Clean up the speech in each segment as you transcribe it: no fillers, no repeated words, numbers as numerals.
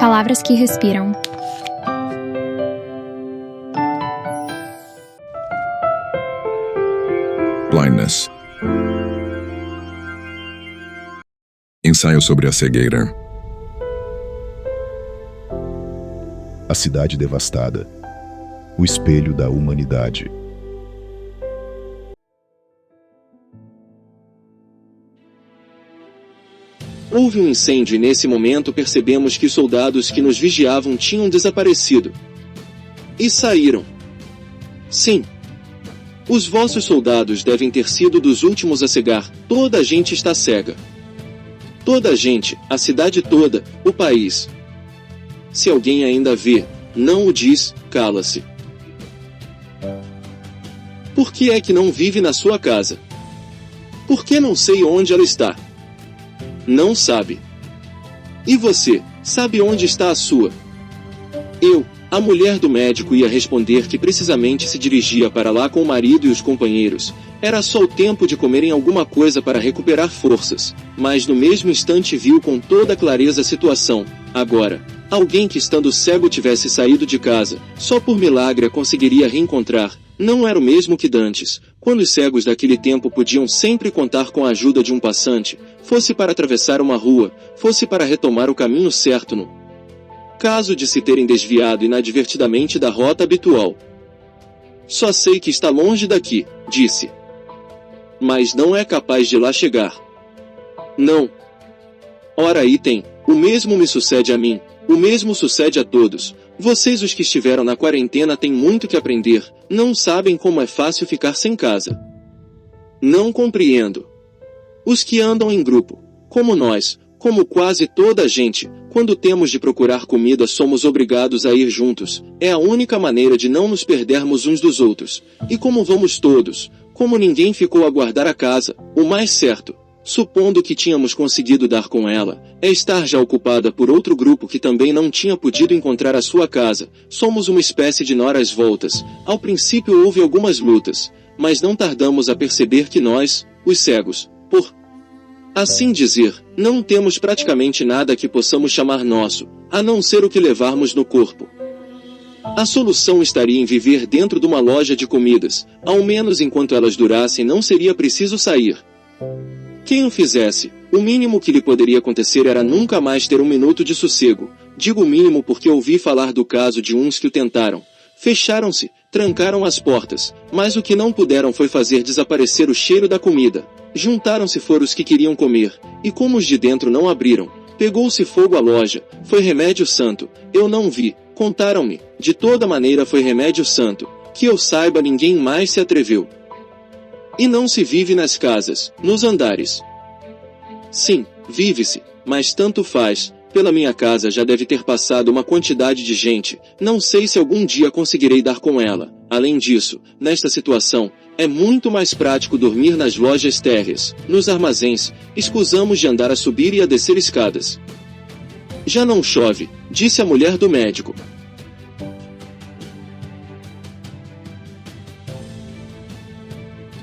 Palavras que respiram. Blindness. Ensaio sobre a cegueira. A cidade devastada. O espelho da humanidade. Houve um incêndio e nesse momento percebemos que os soldados que nos vigiavam tinham desaparecido. E saíram. Sim. Os vossos soldados devem ter sido dos últimos a cegar. Toda a gente está cega. Toda a gente, a cidade toda, o país. Se alguém ainda vê, não o diz, cala-se. Por que é que não vive na sua casa? Por que não sei onde ela está? Não sabe. E você, sabe onde está a sua? Eu, a mulher do médico, ia responder que precisamente se dirigia para lá com o marido e os companheiros. Era só o tempo de comerem alguma coisa para recuperar forças, mas no mesmo instante viu com toda clareza a situação. Agora, alguém que estando cego tivesse saído de casa, só por milagre a conseguiria reencontrar. Não era o mesmo que dantes, quando os cegos daquele tempo podiam sempre contar com a ajuda de um passante, fosse para atravessar uma rua, fosse para retomar o caminho certo no caso de se terem desviado inadvertidamente da rota habitual. Só sei que está longe daqui, disse. Mas não é capaz de lá chegar. Não. Ora aí tem, o mesmo me sucede a mim, o mesmo sucede a todos. Vocês, os que estiveram na quarentena, têm muito que aprender, não sabem como é fácil ficar sem casa. Não compreendo. Os que andam em grupo, como nós, como quase toda a gente, quando temos de procurar comida somos obrigados a ir juntos, é a única maneira de não nos perdermos uns dos outros. E como vamos todos, como ninguém ficou a guardar a casa, o mais certo, supondo que tínhamos conseguido dar com ela, é estar já ocupada por outro grupo que também não tinha podido encontrar a sua casa. Somos uma espécie de noras voltas. Ao princípio houve algumas lutas, mas não tardamos a perceber que nós, os cegos, por assim dizer, não temos praticamente nada que possamos chamar nosso, a não ser o que levarmos no corpo. A solução estaria em viver dentro de uma loja de comidas, ao menos enquanto elas durassem não seria preciso sair. Quem o fizesse, o mínimo que lhe poderia acontecer era nunca mais ter um minuto de sossego. Digo mínimo porque ouvi falar do caso de uns que o tentaram. Fecharam-se, trancaram as portas, mas o que não puderam foi fazer desaparecer o cheiro da comida. Juntaram-se foram os que queriam comer, e como os de dentro não abriram, pegou-se fogo à loja. Foi remédio santo, eu não vi, contaram-me, de toda maneira foi remédio santo, que eu saiba ninguém mais se atreveu. E não se vive nas casas, nos andares. Sim, vive-se, mas tanto faz, pela minha casa já deve ter passado uma quantidade de gente, não sei se algum dia conseguirei dar com ela. Além disso, nesta situação, é muito mais prático dormir nas lojas térreas, nos armazéns, escusamos de andar a subir e a descer escadas. Já não chove, disse a mulher do médico.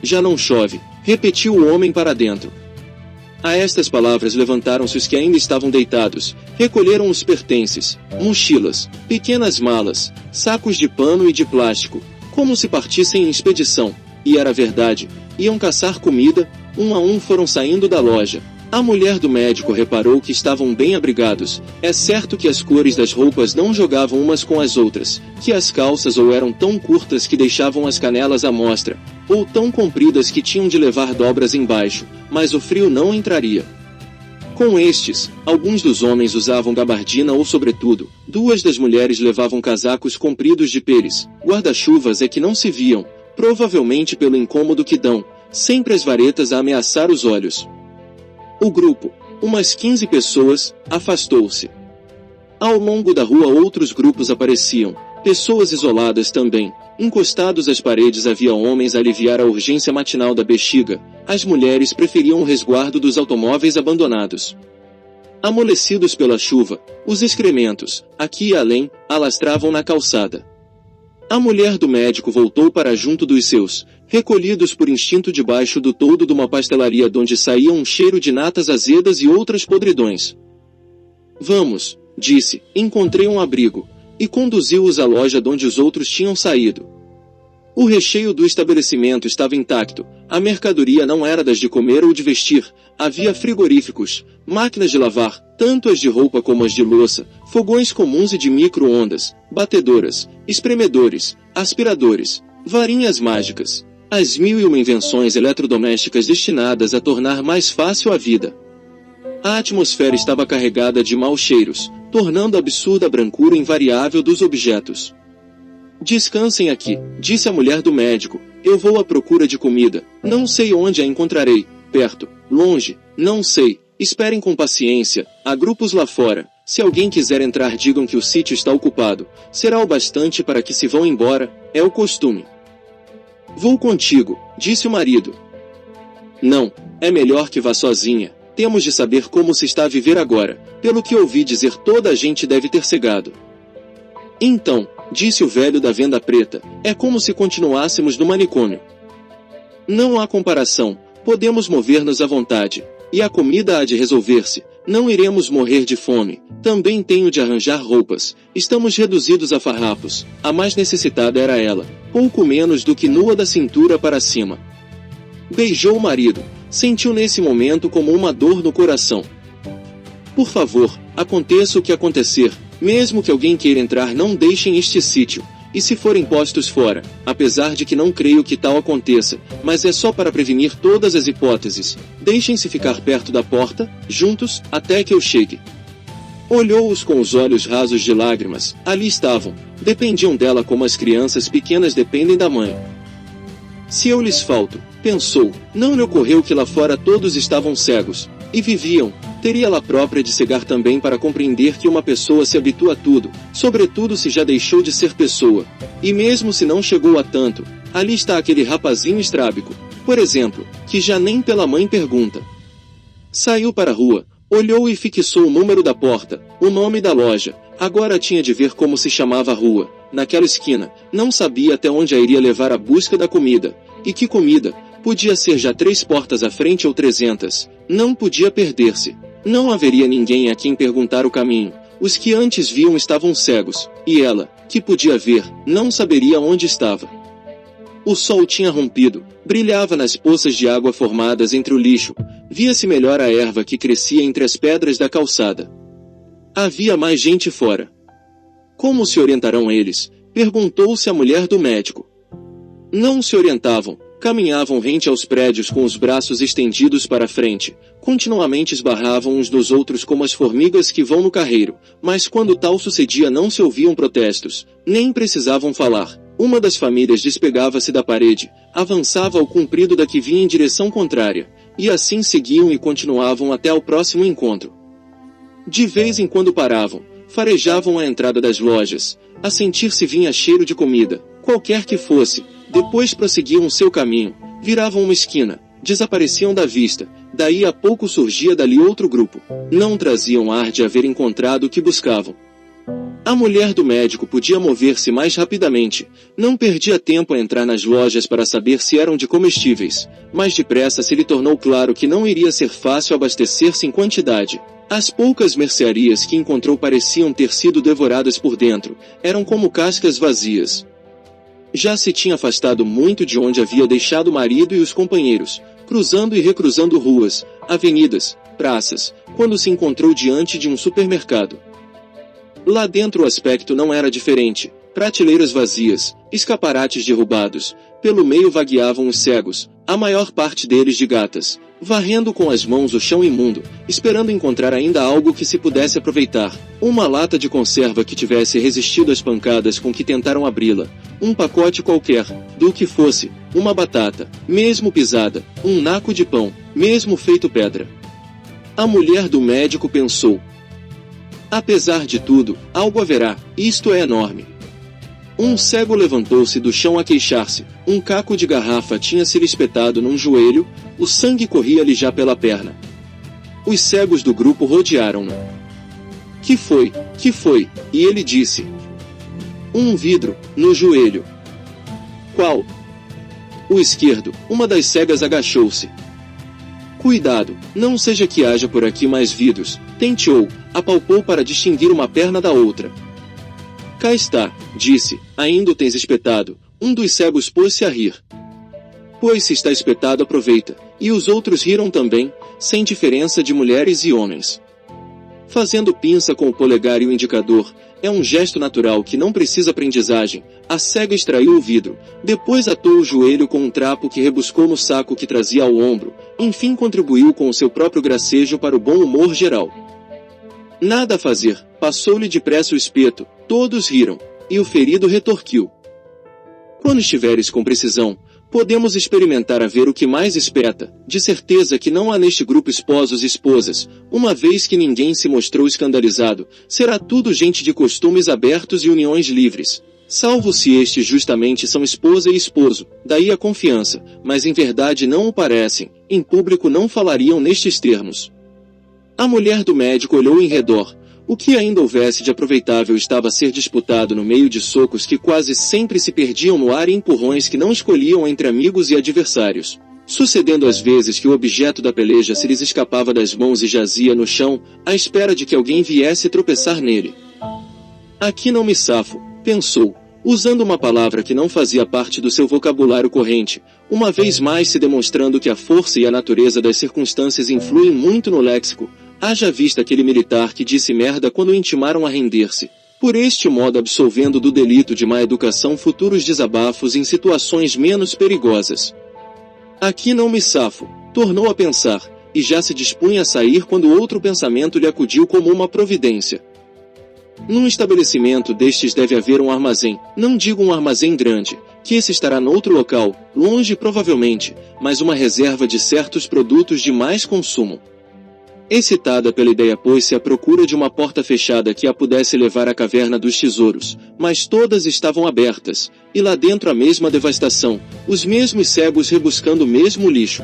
Já não chove, repetiu o homem para dentro. A estas palavras levantaram-se os que ainda estavam deitados, recolheram os pertences, mochilas, pequenas malas, sacos de pano e de plástico, como se partissem em expedição, e era verdade, iam caçar comida, um a um foram saindo da loja. A mulher do médico reparou que estavam bem abrigados. É certo que as cores das roupas não jogavam umas com as outras, que as calças ou eram tão curtas que deixavam as canelas à mostra, ou tão compridas que tinham de levar dobras embaixo, mas o frio não entraria. Com estes, alguns dos homens usavam gabardina ou sobretudo, duas das mulheres levavam casacos compridos de peles, guarda-chuvas é que não se viam, provavelmente pelo incômodo que dão, sempre as varetas a ameaçar os olhos. O grupo, umas 15 pessoas, afastou-se. Ao longo da rua outros grupos apareciam, pessoas isoladas também. Encostados às paredes havia homens a aliviar a urgência matinal da bexiga, as mulheres preferiam o resguardo dos automóveis abandonados. Amolecidos pela chuva, os excrementos, aqui e além, alastravam na calçada. A mulher do médico voltou para junto dos seus, recolhidos por instinto debaixo do toldo de uma pastelaria donde saía um cheiro de natas azedas e outras podridões. Vamos, disse, encontrei um abrigo, e conduziu-os à loja de onde os outros tinham saído. O recheio do estabelecimento estava intacto, a mercadoria não era das de comer ou de vestir, havia frigoríficos, máquinas de lavar, tanto as de roupa como as de louça, fogões comuns e de micro-ondas, batedoras, espremedores, aspiradores, varinhas mágicas, as 1001 invenções eletrodomésticas destinadas a tornar mais fácil a vida. A atmosfera estava carregada de maus cheiros, tornando absurda a brancura invariável dos objetos. Descansem aqui, disse a mulher do médico, eu vou à procura de comida, não sei onde a encontrarei, perto, longe, não sei, esperem com paciência, há grupos lá fora, se alguém quiser entrar digam que o sítio está ocupado, será o bastante para que se vão embora, é o costume. Vou contigo, disse o marido. Não, é melhor que vá sozinha, temos de saber como se está a viver agora, pelo que ouvi dizer toda a gente deve ter cegado. Então, disse o velho da venda preta, é como se continuássemos no manicômio. Não há comparação, podemos mover-nos à vontade, e a comida há de resolver-se, não iremos morrer de fome, também tenho de arranjar roupas, estamos reduzidos a farrapos, a mais necessitada era ela, pouco menos do que nua da cintura para cima. Beijou o marido, sentiu nesse momento como uma dor no coração. Por favor, aconteça o que acontecer, mesmo que alguém queira entrar não deixem este sítio, e se forem postos fora, apesar de que não creio que tal aconteça, mas é só para prevenir todas as hipóteses, deixem-se ficar perto da porta, juntos, até que eu chegue. Olhou-os com os olhos rasos de lágrimas, ali estavam, dependiam dela como as crianças pequenas dependem da mãe. Se eu lhes falto, pensou, não lhe ocorreu que lá fora todos estavam cegos, e viviam, teria ela própria de cegar também para compreender que uma pessoa se habitua a tudo, sobretudo se já deixou de ser pessoa. E mesmo se não chegou a tanto, ali está aquele rapazinho estrábico, por exemplo, que já nem pela mãe pergunta. Saiu para a rua, olhou e fixou o número da porta, o nome da loja, agora tinha de ver como se chamava a rua, naquela esquina, não sabia até onde a iria levar a busca da comida. E que comida? Podia ser já 3 portas à frente ou 300, não podia perder-se. Não haveria ninguém a quem perguntar o caminho, os que antes viam estavam cegos, e ela, que podia ver, não saberia onde estava. O sol tinha rompido, brilhava nas poças de água formadas entre o lixo, via-se melhor a erva que crescia entre as pedras da calçada. Havia mais gente fora. Como se orientarão eles? Perguntou-se a mulher do médico. Não se orientavam, caminhavam rente aos prédios com os braços estendidos para frente, continuamente esbarravam uns nos outros como as formigas que vão no carreiro, mas quando tal sucedia não se ouviam protestos, nem precisavam falar. Uma das famílias despegava-se da parede, avançava ao comprido da que vinha em direção contrária, e assim seguiam e continuavam até ao próximo encontro. De vez em quando paravam, farejavam a entrada das lojas, a sentir-se vinha cheiro de comida, qualquer que fosse, depois prosseguiam seu caminho, viravam uma esquina, desapareciam da vista, daí a pouco surgia dali outro grupo, não traziam ar de haver encontrado o que buscavam. A mulher do médico podia mover-se mais rapidamente, não perdia tempo a entrar nas lojas para saber se eram de comestíveis, mas depressa se lhe tornou claro que não iria ser fácil abastecer-se em quantidade. As poucas mercearias que encontrou pareciam ter sido devoradas por dentro, eram como cascas vazias. Já se tinha afastado muito de onde havia deixado o marido e os companheiros, cruzando e recruzando ruas, avenidas, praças, quando se encontrou diante de um supermercado. Lá dentro o aspecto não era diferente, prateleiras vazias, escaparates derrubados, pelo meio vagueavam os cegos, a maior parte deles de gatas, varrendo com as mãos o chão imundo, esperando encontrar ainda algo que se pudesse aproveitar, uma lata de conserva que tivesse resistido às pancadas com que tentaram abri-la, um pacote qualquer, do que fosse, uma batata, mesmo pisada, um naco de pão, mesmo feito pedra. A mulher do médico pensou. Apesar de tudo, algo haverá, isto é enorme. Um cego levantou-se do chão a queixar-se, um caco de garrafa tinha se lhe espetado num joelho, o sangue corria-lhe já pela perna. Os cegos do grupo rodearam-no. Que foi? E ele disse. Um vidro, no joelho. Qual? O esquerdo, uma das cegas agachou-se. Cuidado, não seja que haja por aqui mais vidros. Tenteou, apalpou para distinguir uma perna da outra. Cá está, disse, ainda o tens espetado. Um dos cegos pôs-se a rir. Pois se está espetado aproveita. E os outros riram também, sem diferença de mulheres e homens. Fazendo pinça com o polegar e o indicador, é um gesto natural que não precisa aprendizagem. A cega extraiu o vidro, depois atou o joelho com um trapo que rebuscou no saco que trazia ao ombro, enfim contribuiu com o seu próprio gracejo para o bom humor geral. Nada a fazer, passou-lhe depressa o espeto, todos riram, e o ferido retorquiu. Quando estiveres com precisão, podemos experimentar a ver o que mais espeta. De certeza que não há neste grupo esposos e esposas, uma vez que ninguém se mostrou escandalizado, será tudo gente de costumes abertos e uniões livres. Salvo se estes justamente são esposa e esposo, daí a confiança, mas em verdade não o parecem, em público não falariam nestes termos. A mulher do médico olhou em redor. O que ainda houvesse de aproveitável estava a ser disputado no meio de socos que quase sempre se perdiam no ar e empurrões que não escolhiam entre amigos e adversários. Sucedendo às vezes que o objeto da peleja se lhes escapava das mãos e jazia no chão, à espera de que alguém viesse tropeçar nele. Aqui não me safo, pensou, usando uma palavra que não fazia parte do seu vocabulário corrente, uma vez mais se demonstrando que a força e a natureza das circunstâncias influem muito no léxico. Haja vista aquele militar que disse merda quando o intimaram a render-se. Por este modo absolvendo do delito de má educação futuros desabafos em situações menos perigosas. Aqui não me safo, tornou a pensar, e já se dispunha a sair quando outro pensamento lhe acudiu como uma providência. Num estabelecimento destes deve haver um armazém, não digo um armazém grande, que esse estará noutro local, longe provavelmente, mas uma reserva de certos produtos de mais consumo. Excitada pela ideia pôs-se à procura de uma porta fechada que a pudesse levar à caverna dos tesouros, mas todas estavam abertas, e lá dentro a mesma devastação, os mesmos cegos rebuscando o mesmo lixo.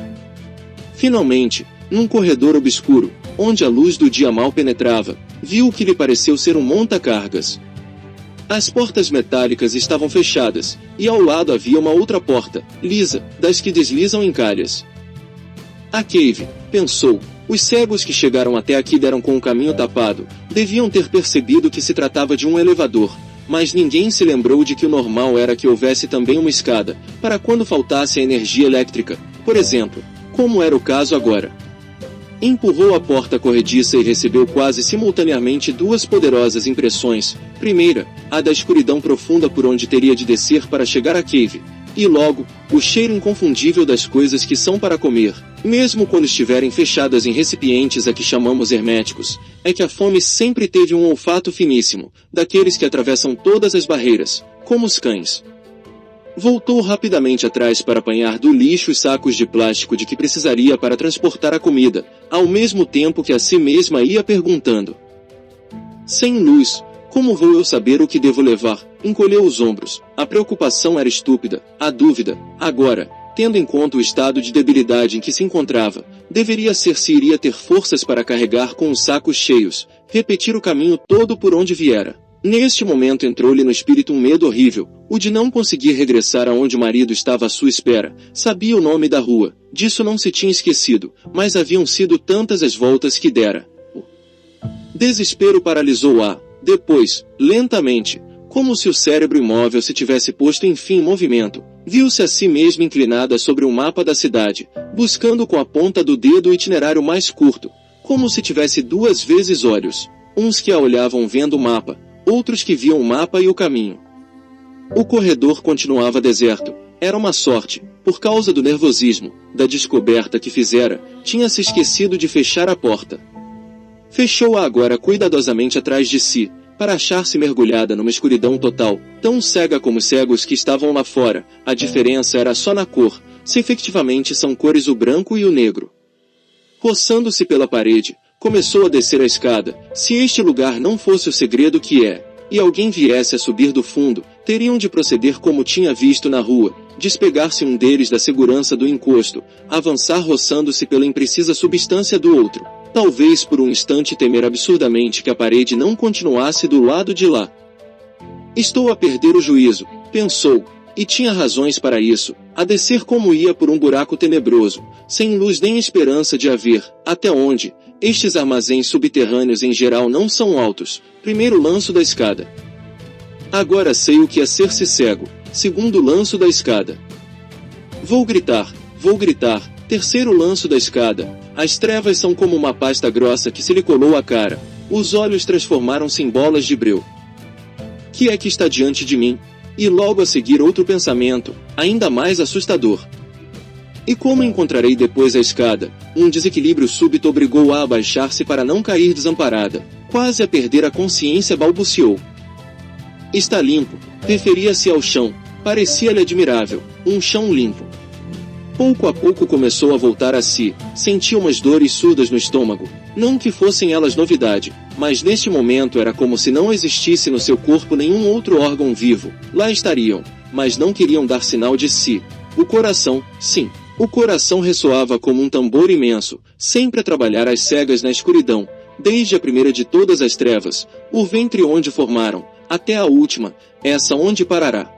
Finalmente, num corredor obscuro, onde a luz do dia mal penetrava, viu o que lhe pareceu ser um monta-cargas. As portas metálicas estavam fechadas, e ao lado havia uma outra porta, lisa, das que deslizam em calhas. A cave, pensou. Os cegos que chegaram até aqui deram com o caminho tapado, deviam ter percebido que se tratava de um elevador, mas ninguém se lembrou de que o normal era que houvesse também uma escada, para quando faltasse a energia elétrica, por exemplo, como era o caso agora. Empurrou a porta corrediça e recebeu quase simultaneamente duas poderosas impressões, primeira, a da escuridão profunda por onde teria de descer para chegar à cave, e logo, o cheiro inconfundível das coisas que são para comer, mesmo quando estiverem fechadas em recipientes a que chamamos herméticos, é que a fome sempre teve um olfato finíssimo, daqueles que atravessam todas as barreiras, como os cães. Voltou rapidamente atrás para apanhar do lixo os sacos de plástico de que precisaria para transportar a comida, ao mesmo tempo que a si mesma ia perguntando. Sem luz, como vou eu saber o que devo levar? Encolheu os ombros. A preocupação era estúpida. A dúvida, agora, tendo em conta o estado de debilidade em que se encontrava, deveria ser se iria ter forças para carregar com os sacos cheios, repetir o caminho todo por onde viera. Neste momento entrou-lhe no espírito um medo horrível, o de não conseguir regressar aonde o marido estava à sua espera. Sabia o nome da rua, disso não se tinha esquecido, mas haviam sido tantas as voltas que dera. O desespero paralisou-a. Depois, lentamente, como se o cérebro imóvel se tivesse posto enfim em movimento, viu-se a si mesma inclinada sobre um mapa da cidade, buscando com a ponta do dedo o itinerário mais curto, como se tivesse duas vezes olhos, uns que a olhavam vendo o mapa, outros que viam o mapa e o caminho. O corredor continuava deserto. Era uma sorte, por causa do nervosismo, da descoberta que fizera, tinha-se esquecido de fechar a porta. Fechou-a agora cuidadosamente atrás de si, para achar-se mergulhada numa escuridão total, tão cega como os cegos que estavam lá fora. A diferença era só na cor, se efetivamente são cores o branco e o negro. Roçando-se pela parede, começou a descer a escada. Se este lugar não fosse o segredo que é, e alguém viesse a subir do fundo, teriam de proceder como tinha visto na rua, despegar-se um deles da segurança do encosto, avançar roçando-se pela imprecisa substância do outro. Talvez por um instante temer absurdamente que a parede não continuasse do lado de lá. Estou a perder o juízo, pensou, E tinha razões para isso, a descer como ia por um buraco tenebroso, sem luz nem esperança de haver, até onde, estes armazéns subterrâneos em geral não são altos, primeiro lanço da escada. Agora sei o que é ser-se cego, segundo lanço da escada. Vou gritar, terceiro lanço da escada, as trevas são como uma pasta grossa que se lhe colou à cara, os olhos transformaram-se em bolas de breu. Que é que está diante de mim? E logo a seguir outro pensamento, ainda mais assustador. E como encontrarei depois a escada? Um desequilíbrio súbito obrigou-a a abaixar-se para não cair desamparada. Quase a perder a consciência balbuciou. Está limpo. Referia-se ao chão. Parecia-lhe admirável. Um chão limpo. Pouco a pouco começou a voltar a si. Sentia umas dores surdas no estômago. Não que fossem elas novidade, mas neste momento era como se não existisse no seu corpo nenhum outro órgão vivo. Lá estariam, mas não queriam dar sinal de si. O coração, sim. O coração ressoava como um tambor imenso, sempre a trabalhar às cegas na escuridão, desde a primeira de todas as trevas, o ventre onde formaram, até a última, essa onde parará.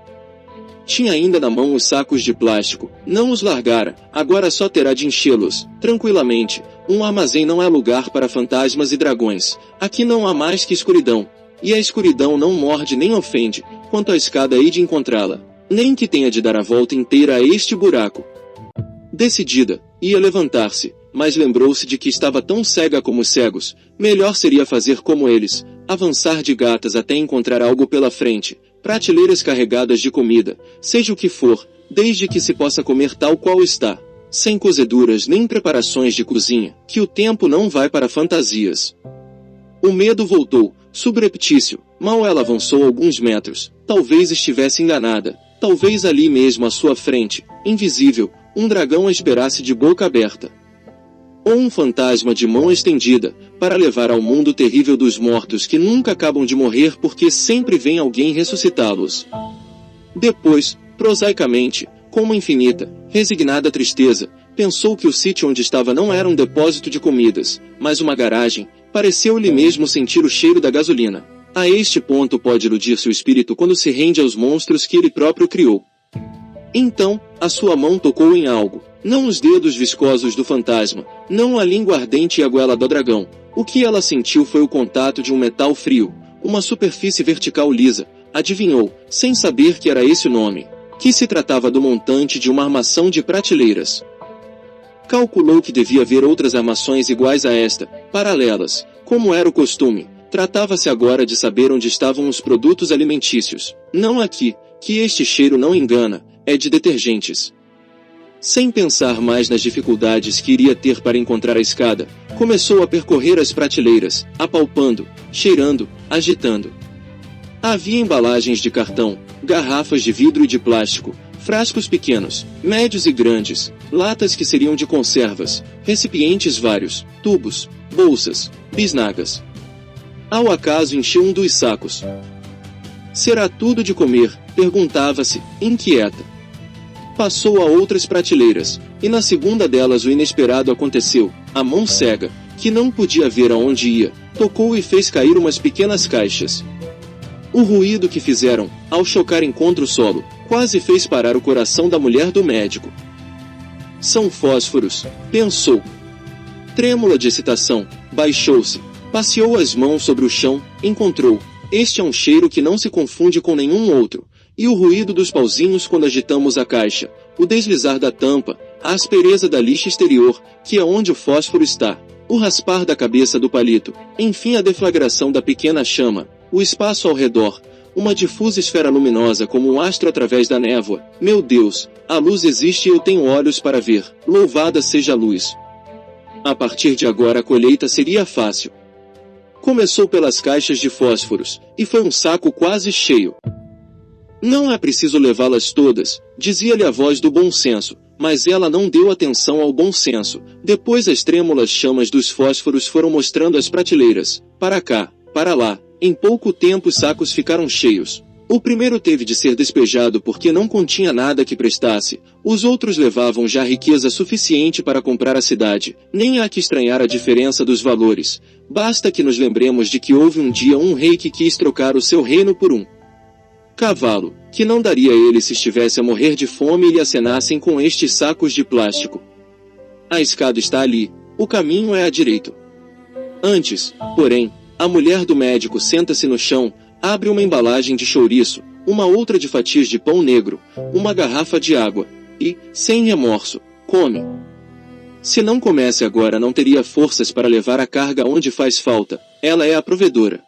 Tinha ainda na mão os sacos de plástico, não os largara, agora só terá de enchê-los, tranquilamente. Um armazém não é lugar para fantasmas e dragões, aqui não há mais que escuridão. E a escuridão não morde nem ofende, quanto a escada hei de encontrá-la, nem que tenha de dar a volta inteira a este buraco. Decidida, ia levantar-se, mas lembrou-se de que estava tão cega como os cegos, melhor seria fazer como eles, avançar de gatas até encontrar algo pela frente. Prateleiras carregadas de comida, seja o que for, desde que se possa comer tal qual está, sem cozeduras nem preparações de cozinha, que o tempo não vai para fantasias. O medo voltou, subreptício, mal ela avançou alguns metros, talvez estivesse enganada, talvez ali mesmo à sua frente, invisível, um dragão a esperasse de boca aberta. Ou um fantasma de mão estendida, para levar ao mundo terrível dos mortos que nunca acabam de morrer porque sempre vem alguém ressuscitá-los. Depois, prosaicamente, com uma infinita, resignada tristeza, pensou que o sítio onde estava não era um depósito de comidas, mas uma garagem. Pareceu-lhe mesmo sentir o cheiro da gasolina. A este ponto pode iludir-se o espírito quando se rende aos monstros que ele próprio criou. Então, a sua mão tocou em algo. Não os dedos viscosos do fantasma, não a língua ardente e a goela do dragão. O que ela sentiu foi o contato de um metal frio, uma superfície vertical lisa. Adivinhou, sem saber que era esse o nome, que se tratava do montante de uma armação de prateleiras. Calculou que devia haver outras armações iguais a esta, paralelas, como era o costume. Tratava-se agora de saber onde estavam os produtos alimentícios. Não aqui, que este cheiro não engana, é de detergentes. Sem pensar mais nas dificuldades que iria ter para encontrar a escada, começou a percorrer as prateleiras, apalpando, cheirando, agitando. Havia embalagens de cartão, garrafas de vidro e de plástico, frascos pequenos, médios e grandes, latas que seriam de conservas, recipientes vários, tubos, bolsas, bisnagas. Ao acaso encheu um dos sacos. Será tudo de comer? Perguntava-se, inquieta. Passou a outras prateleiras, e na segunda delas o inesperado aconteceu. A mão cega, que não podia ver aonde ia, tocou e fez cair umas pequenas caixas. O ruído que fizeram, ao chocarem contra o solo, quase fez parar o coração da mulher do médico. São fósforos, pensou. Trêmula de excitação, baixou-se, passeou as mãos sobre o chão, encontrou. Este é um cheiro que não se confunde com nenhum outro. E o ruído dos pauzinhos quando agitamos a caixa, o deslizar da tampa, a aspereza da lixa exterior, que é onde o fósforo está, o raspar da cabeça do palito, enfim a deflagração da pequena chama, o espaço ao redor, uma difusa esfera luminosa como um astro através da névoa. Meu Deus, a luz existe e eu tenho olhos para ver, louvada seja a luz. A partir de agora a colheita seria fácil. Começou pelas caixas de fósforos, e foi um saco quase cheio. Não é preciso levá-las todas, dizia-lhe a voz do bom senso, mas ela não deu atenção ao bom senso. Depois as trêmulas chamas dos fósforos foram mostrando as prateleiras, para cá, para lá. Em pouco tempo os sacos ficaram cheios. O primeiro teve de ser despejado porque não continha nada que prestasse. Os outros levavam já riqueza suficiente para comprar a cidade. Nem há que estranhar a diferença dos valores. Basta que nos lembremos de que houve um dia um rei que quis trocar o seu reino por um. Cavalo, que não daria a ele se estivesse a morrer de fome e lhe acenassem com estes sacos de plástico. A escada está ali, o caminho é à direita. Antes, porém, a mulher do médico senta-se no chão, abre uma embalagem de chouriço, uma outra de fatias de pão negro, uma garrafa de água, e, sem remorso, come. Se não comesse agora não teria forças para levar a carga onde faz falta, ela é a provedora.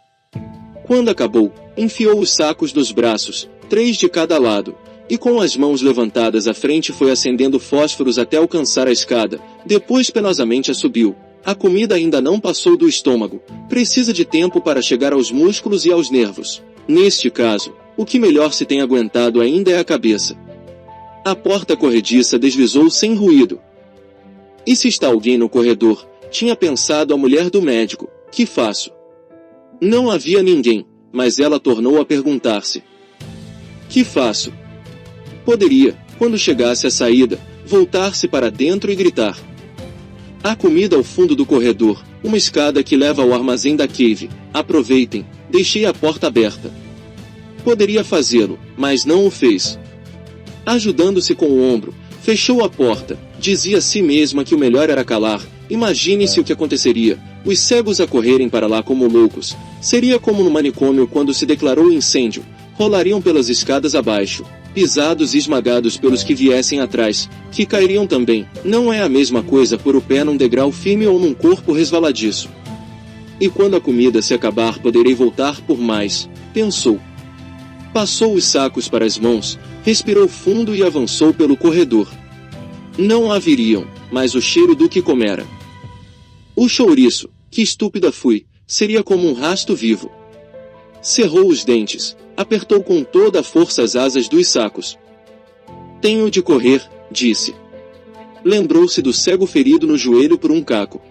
Quando acabou, enfiou os sacos nos braços, 3 de cada lado, e com as mãos levantadas à frente foi acendendo fósforos até alcançar a escada, depois penosamente a subiu. A comida ainda não passou do estômago, precisa de tempo para chegar aos músculos e aos nervos. Neste caso, o que melhor se tem aguentado ainda é a cabeça. A porta corrediça deslizou sem ruído. E se está alguém no corredor, tinha pensado a mulher do médico, que faço? Não havia ninguém, mas ela tornou a perguntar-se. Que faço? Poderia, quando chegasse à saída, voltar-se para dentro e gritar. Há comida ao fundo do corredor, uma escada que leva ao armazém da cave. Aproveitem, deixei a porta aberta. Poderia fazê-lo, mas não o fez. Ajudando-se com o ombro, fechou a porta, dizia a si mesma que o melhor era calar. Imagine-se o que aconteceria, os cegos a correrem para lá como loucos. Seria como no manicômio quando se declarou o incêndio, rolariam pelas escadas abaixo, pisados e esmagados pelos que viessem atrás, que cairiam também. Não é a mesma coisa pôr o pé num degrau firme ou num corpo resvaladiço. E quando a comida se acabar poderei voltar por mais, pensou. Passou os sacos para as mãos, respirou fundo e avançou pelo corredor. Não a viriam, mas o cheiro do que comera. O chouriço, que estúpida fui, seria como um rasto vivo. Cerrou os dentes, apertou com toda a força as asas dos sacos. Tenho de correr, disse. Lembrou-se do cego ferido no joelho por um caco.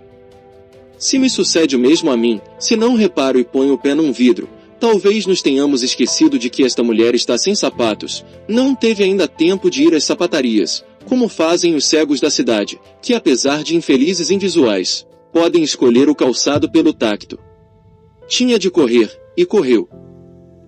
Se me sucede o mesmo a mim, se não reparo e ponho o pé num vidro, talvez nos tenhamos esquecido de que esta mulher está sem sapatos, não teve ainda tempo de ir às sapatarias, como fazem os cegos da cidade, que apesar de infelizes invisuais, podem escolher o calçado pelo tacto. Tinha de correr, e correu.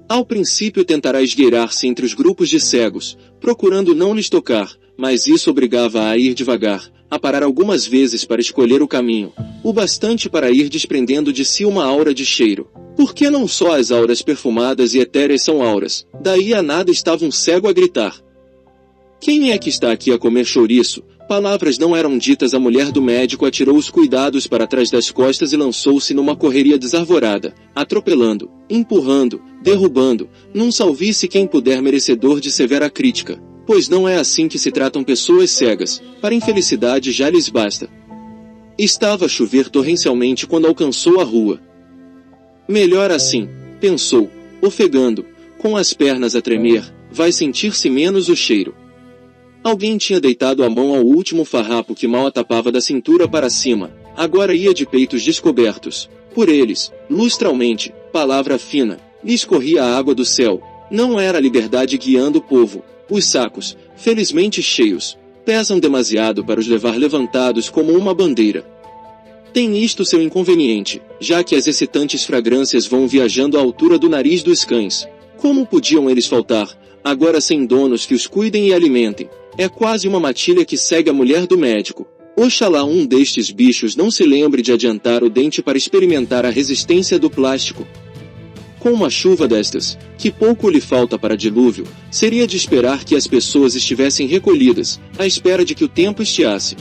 Ao princípio tentará esgueirar-se entre os grupos de cegos, procurando não lhes tocar, mas isso obrigava a ir devagar, a parar algumas vezes para escolher o caminho, o bastante para ir desprendendo de si uma aura de cheiro. Porque não só as auras perfumadas e etéreas são auras, daí a nada estava um cego a gritar. Quem é que está aqui a comer chouriço? Palavras não eram ditas. A mulher do médico atirou os cuidados para trás das costas e lançou-se numa correria desarvorada, atropelando, empurrando, derrubando, num salve-se quem puder merecedor de severa crítica, pois não é assim que se tratam pessoas cegas, para infelicidade já lhes basta. Estava a chover torrencialmente quando alcançou a rua. Melhor assim, pensou, ofegando, com as pernas a tremer, vai sentir-se menos o cheiro. Alguém tinha deitado a mão ao último farrapo que mal a tapava da cintura para cima, agora ia de peitos descobertos. Por eles, lustralmente, palavra fina, lhe escorria a água do céu. Não era a liberdade guiando o povo. Os sacos, felizmente cheios, pesam demasiado para os levar levantados como uma bandeira. Tem isto seu inconveniente, já que as excitantes fragrâncias vão viajando à altura do nariz dos cães. Como podiam eles faltar, agora sem donos que os cuidem e alimentem? É quase uma matilha que segue a mulher do médico. Oxalá um destes bichos não se lembre de adiantar o dente para experimentar a resistência do plástico. Com uma chuva destas, que pouco lhe falta para dilúvio, seria de esperar que as pessoas estivessem recolhidas, à espera de que o tempo estiasse.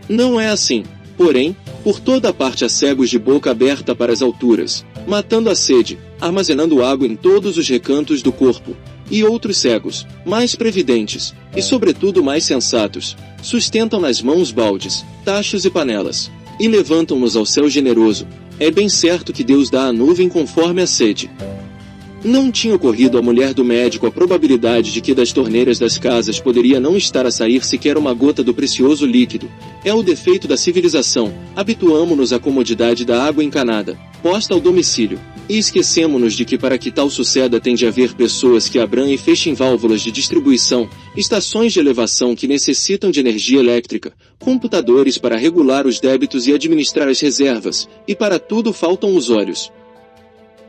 Não é assim, porém, por toda a parte há cegos de boca aberta para as alturas, matando a sede, armazenando água em todos os recantos do corpo, e outros cegos, mais previdentes, e sobretudo mais sensatos, sustentam nas mãos baldes, tachos e panelas, e levantam-nos ao céu generoso. É bem certo que Deus dá a nuvem conforme a sede. Não tinha ocorrido à mulher do médico a probabilidade de que das torneiras das casas poderia não estar a sair sequer uma gota do precioso líquido. É o defeito da civilização, habituamo-nos à comodidade da água encanada, posta ao domicílio, e esquecemo-nos de que para que tal suceda tem de haver pessoas que abram e fechem válvulas de distribuição, estações de elevação que necessitam de energia elétrica, computadores para regular os débitos e administrar as reservas, e para tudo faltam os olhos.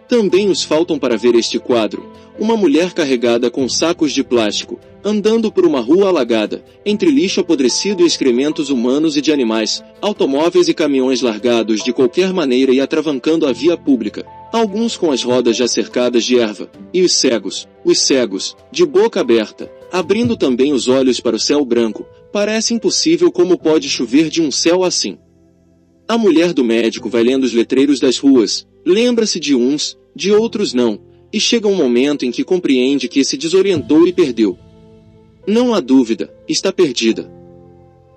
Também os faltam para ver este quadro: uma mulher carregada com sacos de plástico, andando por uma rua alagada, entre lixo apodrecido e excrementos humanos e de animais, automóveis e caminhões largados de qualquer maneira e atravancando a via pública, alguns com as rodas já cercadas de erva, e os cegos, de boca aberta, abrindo também os olhos para o céu branco. Parece impossível como pode chover de um céu assim. A mulher do médico vai lendo os letreiros das ruas, lembra-se de uns, de outros não, e chega um momento em que compreende que se desorientou e perdeu. Não há dúvida, está perdida.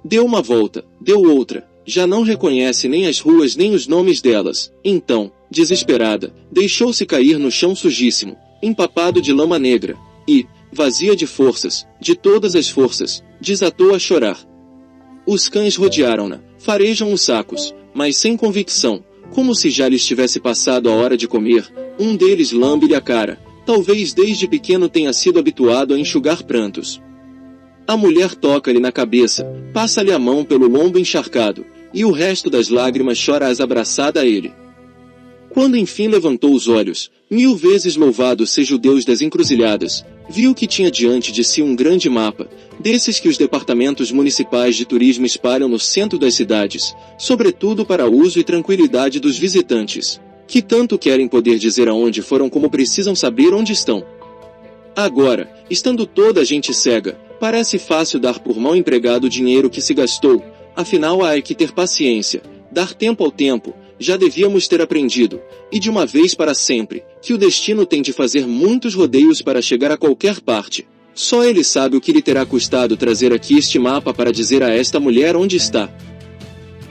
Deu uma volta, deu outra, já não reconhece nem as ruas nem os nomes delas. Então, desesperada, deixou-se cair no chão sujíssimo, empapado de lama negra, e, vazia de forças, de todas as forças, desatou a chorar. Os cães rodearam-na, farejam os sacos, mas sem convicção, como se já lhes tivesse passado a hora de comer. Um deles lambe-lhe a cara, talvez desde pequeno tenha sido habituado a enxugar prantos. A mulher toca-lhe na cabeça, passa-lhe a mão pelo lombo encharcado, e o resto das lágrimas chora-as abraçada a ele. Quando enfim levantou os olhos, 1000 vezes louvado seja o Deus das encruzilhadas, viu que tinha diante de si um grande mapa, desses que os departamentos municipais de turismo espalham no centro das cidades, sobretudo para uso e tranquilidade dos visitantes, que tanto querem poder dizer aonde foram como precisam saber onde estão. Agora, estando toda a gente cega, parece fácil dar por mal empregado o dinheiro que se gastou, afinal há que ter paciência, dar tempo ao tempo. Já devíamos ter aprendido, e de uma vez para sempre, que o destino tem de fazer muitos rodeios para chegar a qualquer parte. Só ele sabe o que lhe terá custado trazer aqui este mapa para dizer a esta mulher onde está.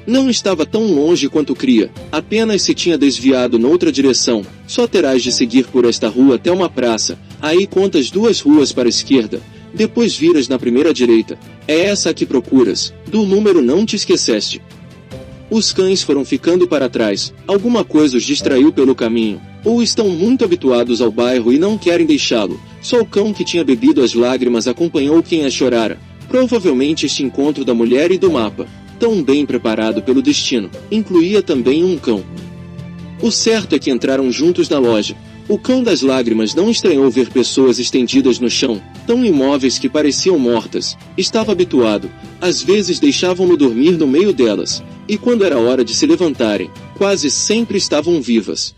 Não estava tão longe quanto cria, apenas se tinha desviado noutra direção. Só terás de seguir por esta rua até uma praça, aí contas 2 ruas para a esquerda, depois viras na primeira direita. É essa a que procuras, do número não te esqueceste. Os cães foram ficando para trás, alguma coisa os distraiu pelo caminho, ou estão muito habituados ao bairro e não querem deixá-lo. Só o cão que tinha bebido as lágrimas acompanhou quem a chorara. Provavelmente este encontro da mulher e do mapa, tão bem preparado pelo destino, incluía também um cão. O certo é que entraram juntos na loja. O cão das lágrimas não estranhou ver pessoas estendidas no chão, tão imóveis que pareciam mortas. Estava habituado, às vezes deixavam-no dormir no meio delas, e quando era hora de se levantarem, quase sempre estavam vivas.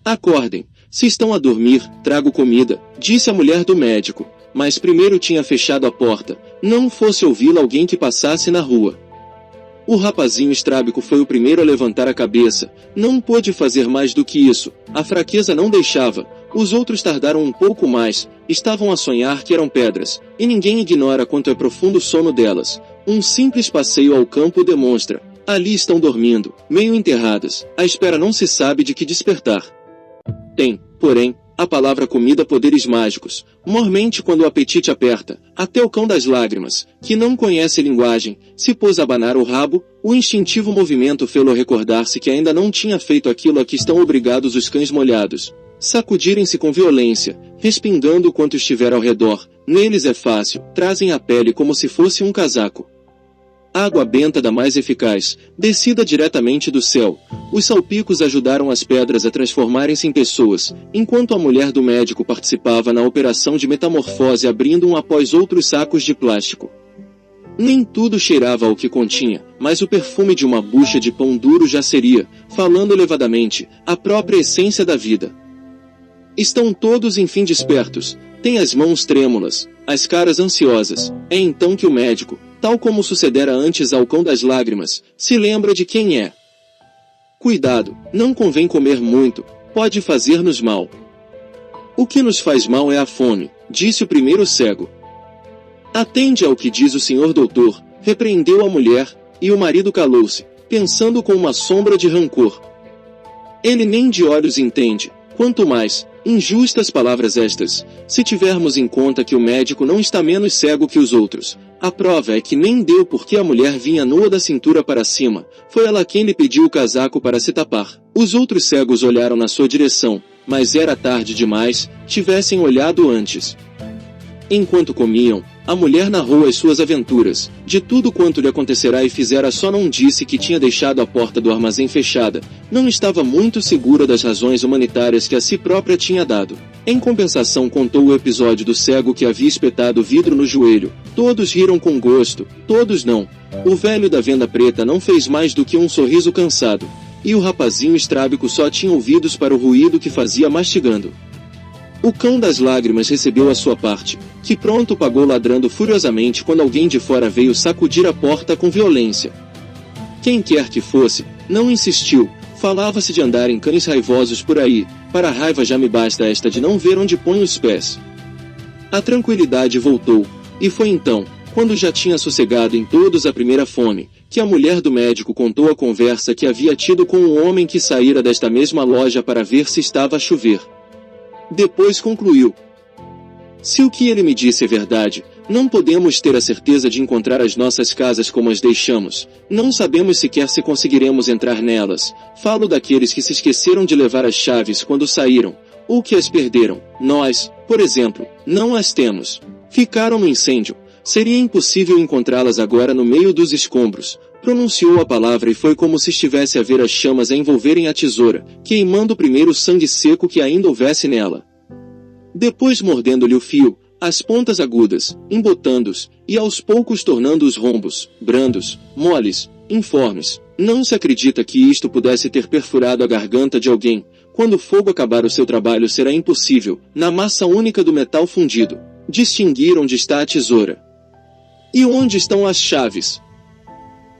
Acordem, se estão a dormir, trago comida, disse a mulher do médico, mas primeiro tinha fechado a porta, não fosse ouvi-la alguém que passasse na rua. O rapazinho estrábico foi o primeiro a levantar a cabeça, não pôde fazer mais do que isso, a fraqueza não deixava, os outros tardaram um pouco mais, estavam a sonhar que eram pedras, e ninguém ignora quanto é profundo o sono delas. Um simples passeio ao campo demonstra, ali estão dormindo, meio enterradas, à espera não se sabe de que despertar. Tem, porém, a palavra comida poderes mágicos, mormente quando o apetite aperta, até o cão das lágrimas, que não conhece linguagem, se pôs a abanar o rabo, o instintivo movimento fê-lo recordar-se que ainda não tinha feito aquilo a que estão obrigados os cães molhados. Sacudirem-se com violência, respingando quanto estiver ao redor, neles é fácil, trazem a pele como se fosse um casaco. Água benta da mais eficaz, descida diretamente do céu. Os salpicos ajudaram as pedras a transformarem-se em pessoas, enquanto a mulher do médico participava na operação de metamorfose abrindo um após outros sacos de plástico. Nem tudo cheirava ao que continha, mas o perfume de uma bucha de pão duro já seria, falando elevadamente, a própria essência da vida. Estão todos enfim despertos, têm as mãos trêmulas, as caras ansiosas. É então que o médico, tal como sucedera antes ao cão das lágrimas, se lembra de quem é. Cuidado, não convém comer muito, pode fazer-nos mal. O que nos faz mal é a fome, disse o primeiro cego. Atende ao que diz o senhor doutor, repreendeu a mulher, e o marido calou-se, pensando com uma sombra de rancor. Ele nem de olhos entende, quanto mais, injustas palavras estas, se tivermos em conta que o médico não está menos cego que os outros. A prova é que nem deu porque a mulher vinha nua da cintura para cima, foi ela quem lhe pediu o casaco para se tapar. Os outros cegos olharam na sua direção, mas era tarde demais, tivessem olhado antes. Enquanto comiam, a mulher narrou as suas aventuras, de tudo quanto lhe acontecerá e fizera, só não disse que tinha deixado a porta do armazém fechada, não estava muito segura das razões humanitárias que a si própria tinha dado. Em compensação, contou o episódio do cego que havia espetado o vidro no joelho. Todos riram com gosto, todos não. O velho da venda preta não fez mais do que um sorriso cansado, e o rapazinho estrábico só tinha ouvidos para o ruído que fazia mastigando. O cão das lágrimas recebeu a sua parte, que pronto pagou ladrando furiosamente quando alguém de fora veio sacudir a porta com violência. Quem quer que fosse, não insistiu, falava-se de andar em cães raivosos por aí, para a raiva já me basta esta de não ver onde põe os pés. A tranquilidade voltou, e foi então, quando já tinha sossegado em todos a primeira fome, que a mulher do médico contou a conversa que havia tido com um homem que saíra desta mesma loja para ver se estava a chover. Depois concluiu: se o que ele me disse é verdade, não podemos ter a certeza de encontrar as nossas casas como as deixamos, não sabemos sequer se conseguiremos entrar nelas. Falo daqueles que se esqueceram de levar as chaves quando saíram, ou que as perderam. Nós, por exemplo, não as temos. Ficaram no incêndio. Seria impossível encontrá-las agora no meio dos escombros. Pronunciou a palavra e foi como se estivesse a ver as chamas a envolverem a tesoura, queimando primeiro o sangue seco que ainda houvesse nela. Depois mordendo-lhe o fio, as pontas agudas, embotando-os, e aos poucos tornando-os rombos, brandos, moles, informes. Não se acredita que isto pudesse ter perfurado a garganta de alguém. Quando o fogo acabar o seu trabalho será impossível, na massa única do metal fundido, distinguir onde está a tesoura. E onde estão as chaves?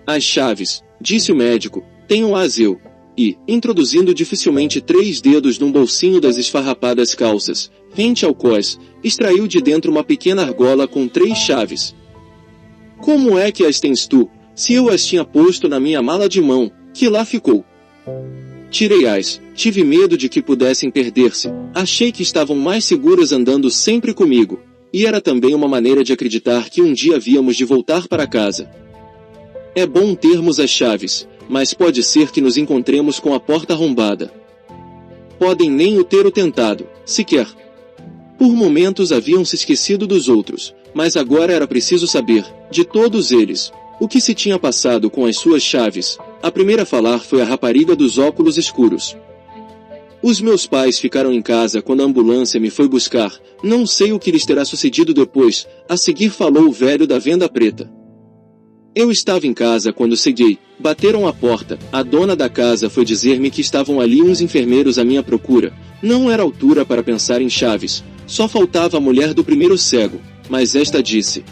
As chaves, disse o médico, tenho-as eu. E, introduzindo dificilmente 3 dedos num bolsinho das esfarrapadas calças, rente ao cós, extraiu de dentro uma pequena argola com 3 chaves. Como é que as tens tu, se eu as tinha posto na minha mala de mão, que lá ficou? Tirei-as, tive medo de que pudessem perder-se, achei que estavam mais seguras andando sempre comigo, e era também uma maneira de acreditar que um dia havíamos de voltar para casa. É bom termos as chaves, mas pode ser que nos encontremos com a porta arrombada. Podem nem o ter tentado, sequer. Por momentos haviam se esquecido dos outros, mas agora era preciso saber, de todos eles, o que se tinha passado com as suas chaves. A primeira a falar foi a rapariga dos óculos escuros. Os meus pais ficaram em casa quando a ambulância me foi buscar, não sei o que lhes terá sucedido depois. A seguir falou o velho da venda preta. Eu estava em casa quando cheguei, bateram à porta, a dona da casa foi dizer-me que estavam ali uns enfermeiros à minha procura. Não era altura para pensar em chaves, só faltava a mulher do primeiro cego, mas esta disse: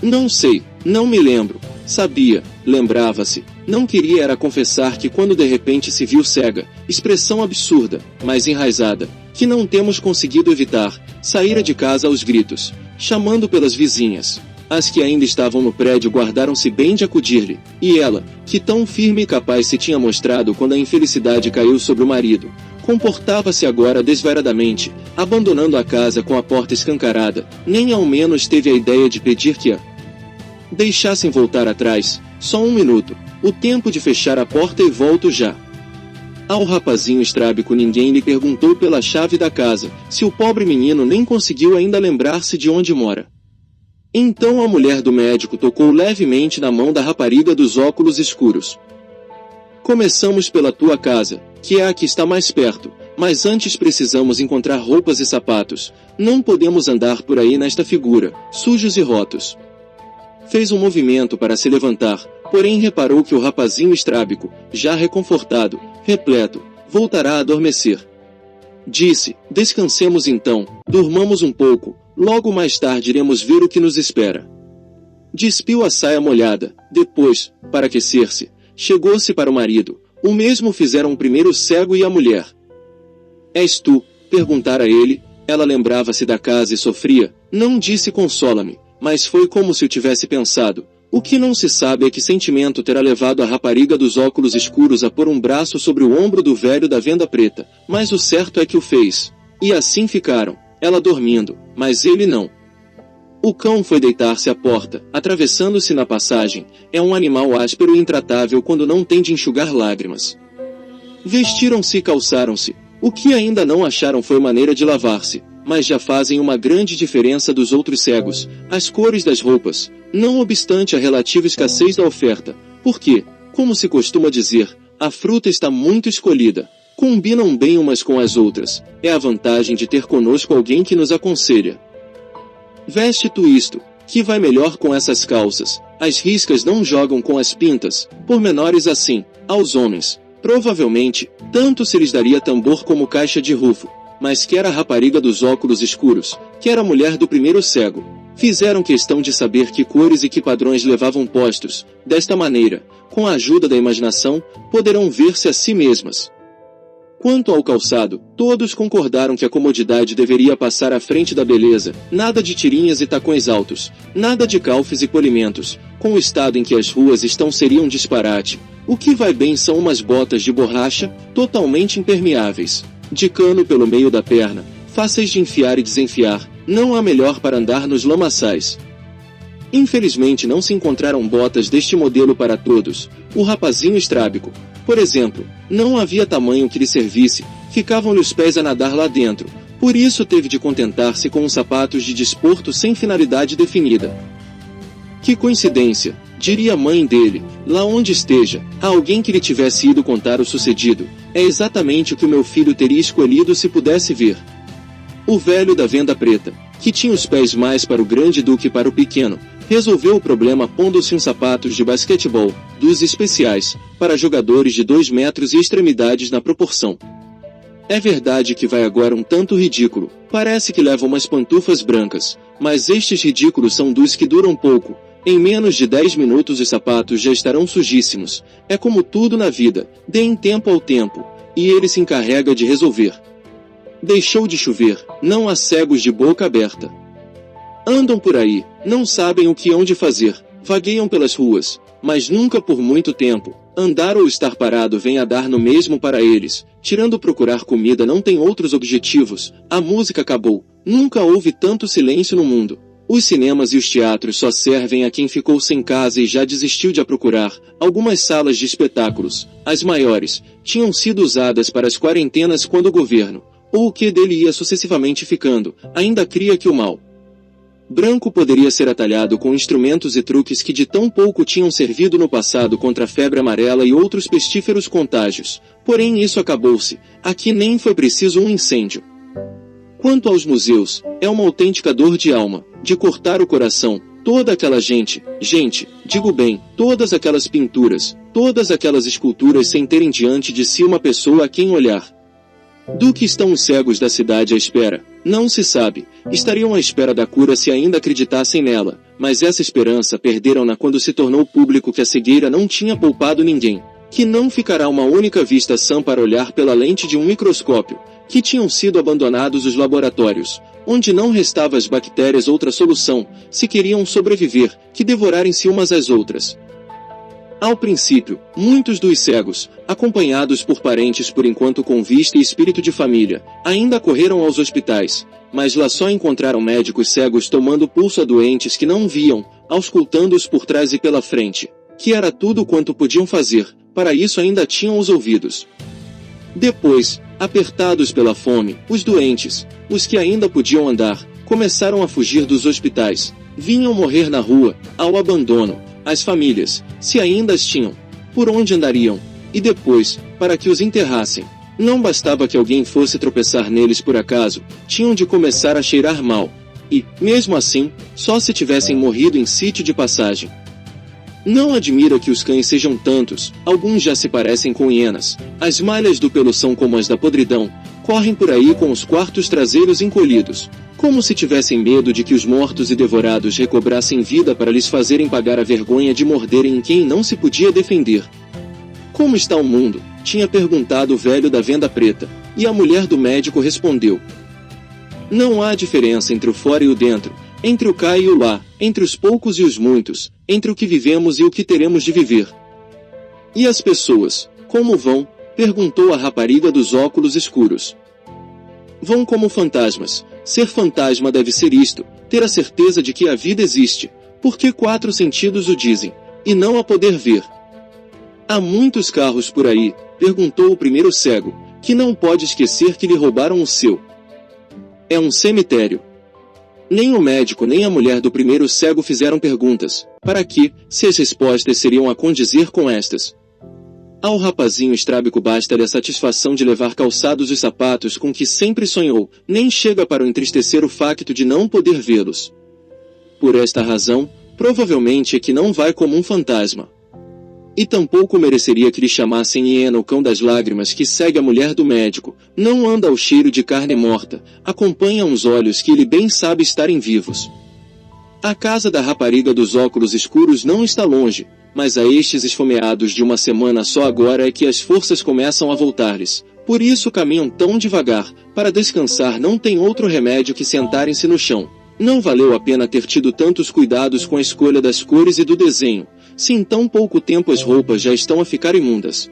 não sei, não me lembro. Sabia, lembrava-se, não queria era confessar que quando de repente se viu cega, expressão absurda, mas enraizada, que não temos conseguido evitar, saíra de casa aos gritos, chamando pelas vizinhas. As que ainda estavam no prédio guardaram-se bem de acudir-lhe, e ela, que tão firme e capaz se tinha mostrado quando a infelicidade caiu sobre o marido, comportava-se agora desvairadamente, abandonando a casa com a porta escancarada, nem ao menos teve a ideia de pedir que a deixassem voltar atrás. Só 1 minuto, o tempo de fechar a porta e volto já. Ao rapazinho estrábico ninguém lhe perguntou pela chave da casa, se o pobre menino nem conseguiu ainda lembrar-se de onde mora. Então a mulher do médico tocou levemente na mão da rapariga dos óculos escuros. Começamos pela tua casa, que é a que está mais perto, mas antes precisamos encontrar roupas e sapatos. Não podemos andar por aí nesta figura, sujos e rotos. Fez um movimento para se levantar, porém reparou que o rapazinho estrábico, já reconfortado, repleto, voltará a adormecer. Disse: descansemos então, durmamos um pouco, logo mais tarde iremos ver o que nos espera. Despiu a saia molhada, depois, para aquecer-se, chegou-se para o marido. O mesmo fizeram o primeiro cego e a mulher. És tu? Perguntara ele. Ela lembrava-se da casa e sofria. Não disse consola-me, mas foi como se o tivesse pensado. O que não se sabe é que sentimento terá levado a rapariga dos óculos escuros a pôr um braço sobre o ombro do velho da venda preta, mas o certo é que o fez. E assim ficaram, ela dormindo, mas ele não. O cão foi deitar-se à porta, atravessando-se na passagem. É um animal áspero e intratável quando não tem de enxugar lágrimas. Vestiram-se e calçaram-se. O que ainda não acharam foi maneira de lavar-se, mas já fazem uma grande diferença dos outros cegos, as cores das roupas, não obstante a relativa escassez da oferta, porque, como se costuma dizer, a fruta está muito escolhida, combinam bem umas com as outras, é a vantagem de ter conosco alguém que nos aconselha. Veste tu isto, que vai melhor com essas calças, as riscas não jogam com as pintas, pormenores assim, aos homens, provavelmente, tanto se lhes daria tambor como caixa de rufo, mas quer a rapariga dos óculos escuros, quer a mulher do primeiro cego, fizeram questão de saber que cores e que padrões levavam postos, desta maneira, com a ajuda da imaginação, poderão ver-se a si mesmas. Quanto ao calçado, todos concordaram que a comodidade deveria passar à frente da beleza, nada de tirinhas e tacões altos, nada de calfes e polimentos, com o estado em que as ruas estão seria um disparate. O que vai bem são umas botas de borracha, totalmente impermeáveis, de cano pelo meio da perna, fáceis de enfiar e desenfiar, não há melhor para andar nos lamaçais. Infelizmente não se encontraram botas deste modelo para todos, o rapazinho estrábico, por exemplo, não havia tamanho que lhe servisse, ficavam-lhe os pés a nadar lá dentro, por isso teve de contentar-se com uns sapatos de desporto sem finalidade definida. Que coincidência, diria a mãe dele, lá onde esteja, há alguém que lhe tivesse ido contar o sucedido, é exatamente o que o meu filho teria escolhido se pudesse ver. O velho da venda preta, que tinha os pés mais para o grande do que para o pequeno, resolveu o problema pondo-se uns sapatos de basquetebol, dos especiais, para jogadores de 2 metros e extremidades na proporção. É verdade que vai agora um tanto ridículo, parece que leva umas pantufas brancas, mas estes ridículos são dos que duram pouco, em menos de 10 minutos os sapatos já estarão sujíssimos, é como tudo na vida, deem tempo ao tempo, e ele se encarrega de resolver. Deixou de chover, não há cegos de boca aberta. Andam por aí, não sabem o que hão de fazer, vagueiam pelas ruas, mas nunca por muito tempo, andar ou estar parado vem a dar no mesmo para eles, tirando procurar comida não tem outros objetivos, a música acabou, nunca houve tanto silêncio no mundo. Os cinemas e os teatros só servem a quem ficou sem casa e já desistiu de a procurar, algumas salas de espetáculos, as maiores, tinham sido usadas para as quarentenas quando o governo, ou o que dele ia sucessivamente ficando, ainda cria que o mal branco poderia ser atalhado com instrumentos e truques que de tão pouco tinham servido no passado contra a febre amarela e outros pestíferos contágios, porém isso acabou-se, aqui nem foi preciso um incêndio. Quanto aos museus, é uma autêntica dor de alma, de cortar o coração, toda aquela gente, digo bem, todas aquelas pinturas, todas aquelas esculturas sem terem diante de si uma pessoa a quem olhar. Do que estão os cegos da cidade à espera? Não se sabe. Estariam à espera da cura se ainda acreditassem nela, mas essa esperança perderam-na quando se tornou público que a cegueira não tinha poupado ninguém, que não ficará uma única vista sã para olhar pela lente de um microscópio, que tinham sido abandonados os laboratórios, onde não restava às bactérias outra solução, se queriam sobreviver, que devorarem-se umas às outras. Ao princípio, muitos dos cegos, acompanhados por parentes por enquanto com vista e espírito de família, ainda correram aos hospitais, mas lá só encontraram médicos cegos tomando pulso a doentes que não viam, auscultando-os por trás e pela frente, que era tudo quanto podiam fazer, para isso ainda tinham os ouvidos. Depois, apertados pela fome, os doentes, os que ainda podiam andar, começaram a fugir dos hospitais, vinham morrer na rua, ao abandono, as famílias, se ainda as tinham, por onde andariam, e depois, para que os enterrassem, não bastava que alguém fosse tropeçar neles por acaso, tinham de começar a cheirar mal, e, mesmo assim, só se tivessem morrido em sítio de passagem. Não admira que os cães sejam tantos, alguns já se parecem com hienas, as malhas do pelo são como as da podridão, correm por aí com os quartos traseiros encolhidos, como se tivessem medo de que os mortos e devorados recobrassem vida para lhes fazerem pagar a vergonha de morderem em quem não se podia defender. Como está o mundo? Tinha perguntado o velho da venda preta, e a mulher do médico respondeu. Não há diferença entre o fora e o dentro, entre o cá e o lá, entre os poucos e os muitos, entre o que vivemos e o que teremos de viver. E as pessoas, como vão? Perguntou a rapariga dos óculos escuros. Vão como fantasmas. Ser fantasma deve ser isto, ter a certeza de que a vida existe, porque 4 sentidos o dizem, e não a poder ver. Há muitos carros por aí, perguntou o primeiro cego, que não pode esquecer que lhe roubaram o seu. É um cemitério. Nem o médico nem a mulher do primeiro cego fizeram perguntas. Para que, se as respostas seriam a condizer com estas? Ao rapazinho estrábico basta-lhe a satisfação de levar calçados os sapatos com que sempre sonhou, nem chega para o entristecer o facto de não poder vê-los. Por esta razão, provavelmente é que não vai como um fantasma. E tampouco mereceria que lhe chamassem hiena o cão das lágrimas que segue a mulher do médico, não anda ao cheiro de carne morta, acompanha uns olhos que ele bem sabe estarem vivos. A casa da rapariga dos óculos escuros não está longe, mas a estes esfomeados de uma semana só agora é que as forças começam a voltar-lhes, por isso caminham tão devagar, para descansar não tem outro remédio que sentarem-se no chão. Não valeu a pena ter tido tantos cuidados com a escolha das cores e do desenho, se em tão pouco tempo as roupas já estão a ficar imundas.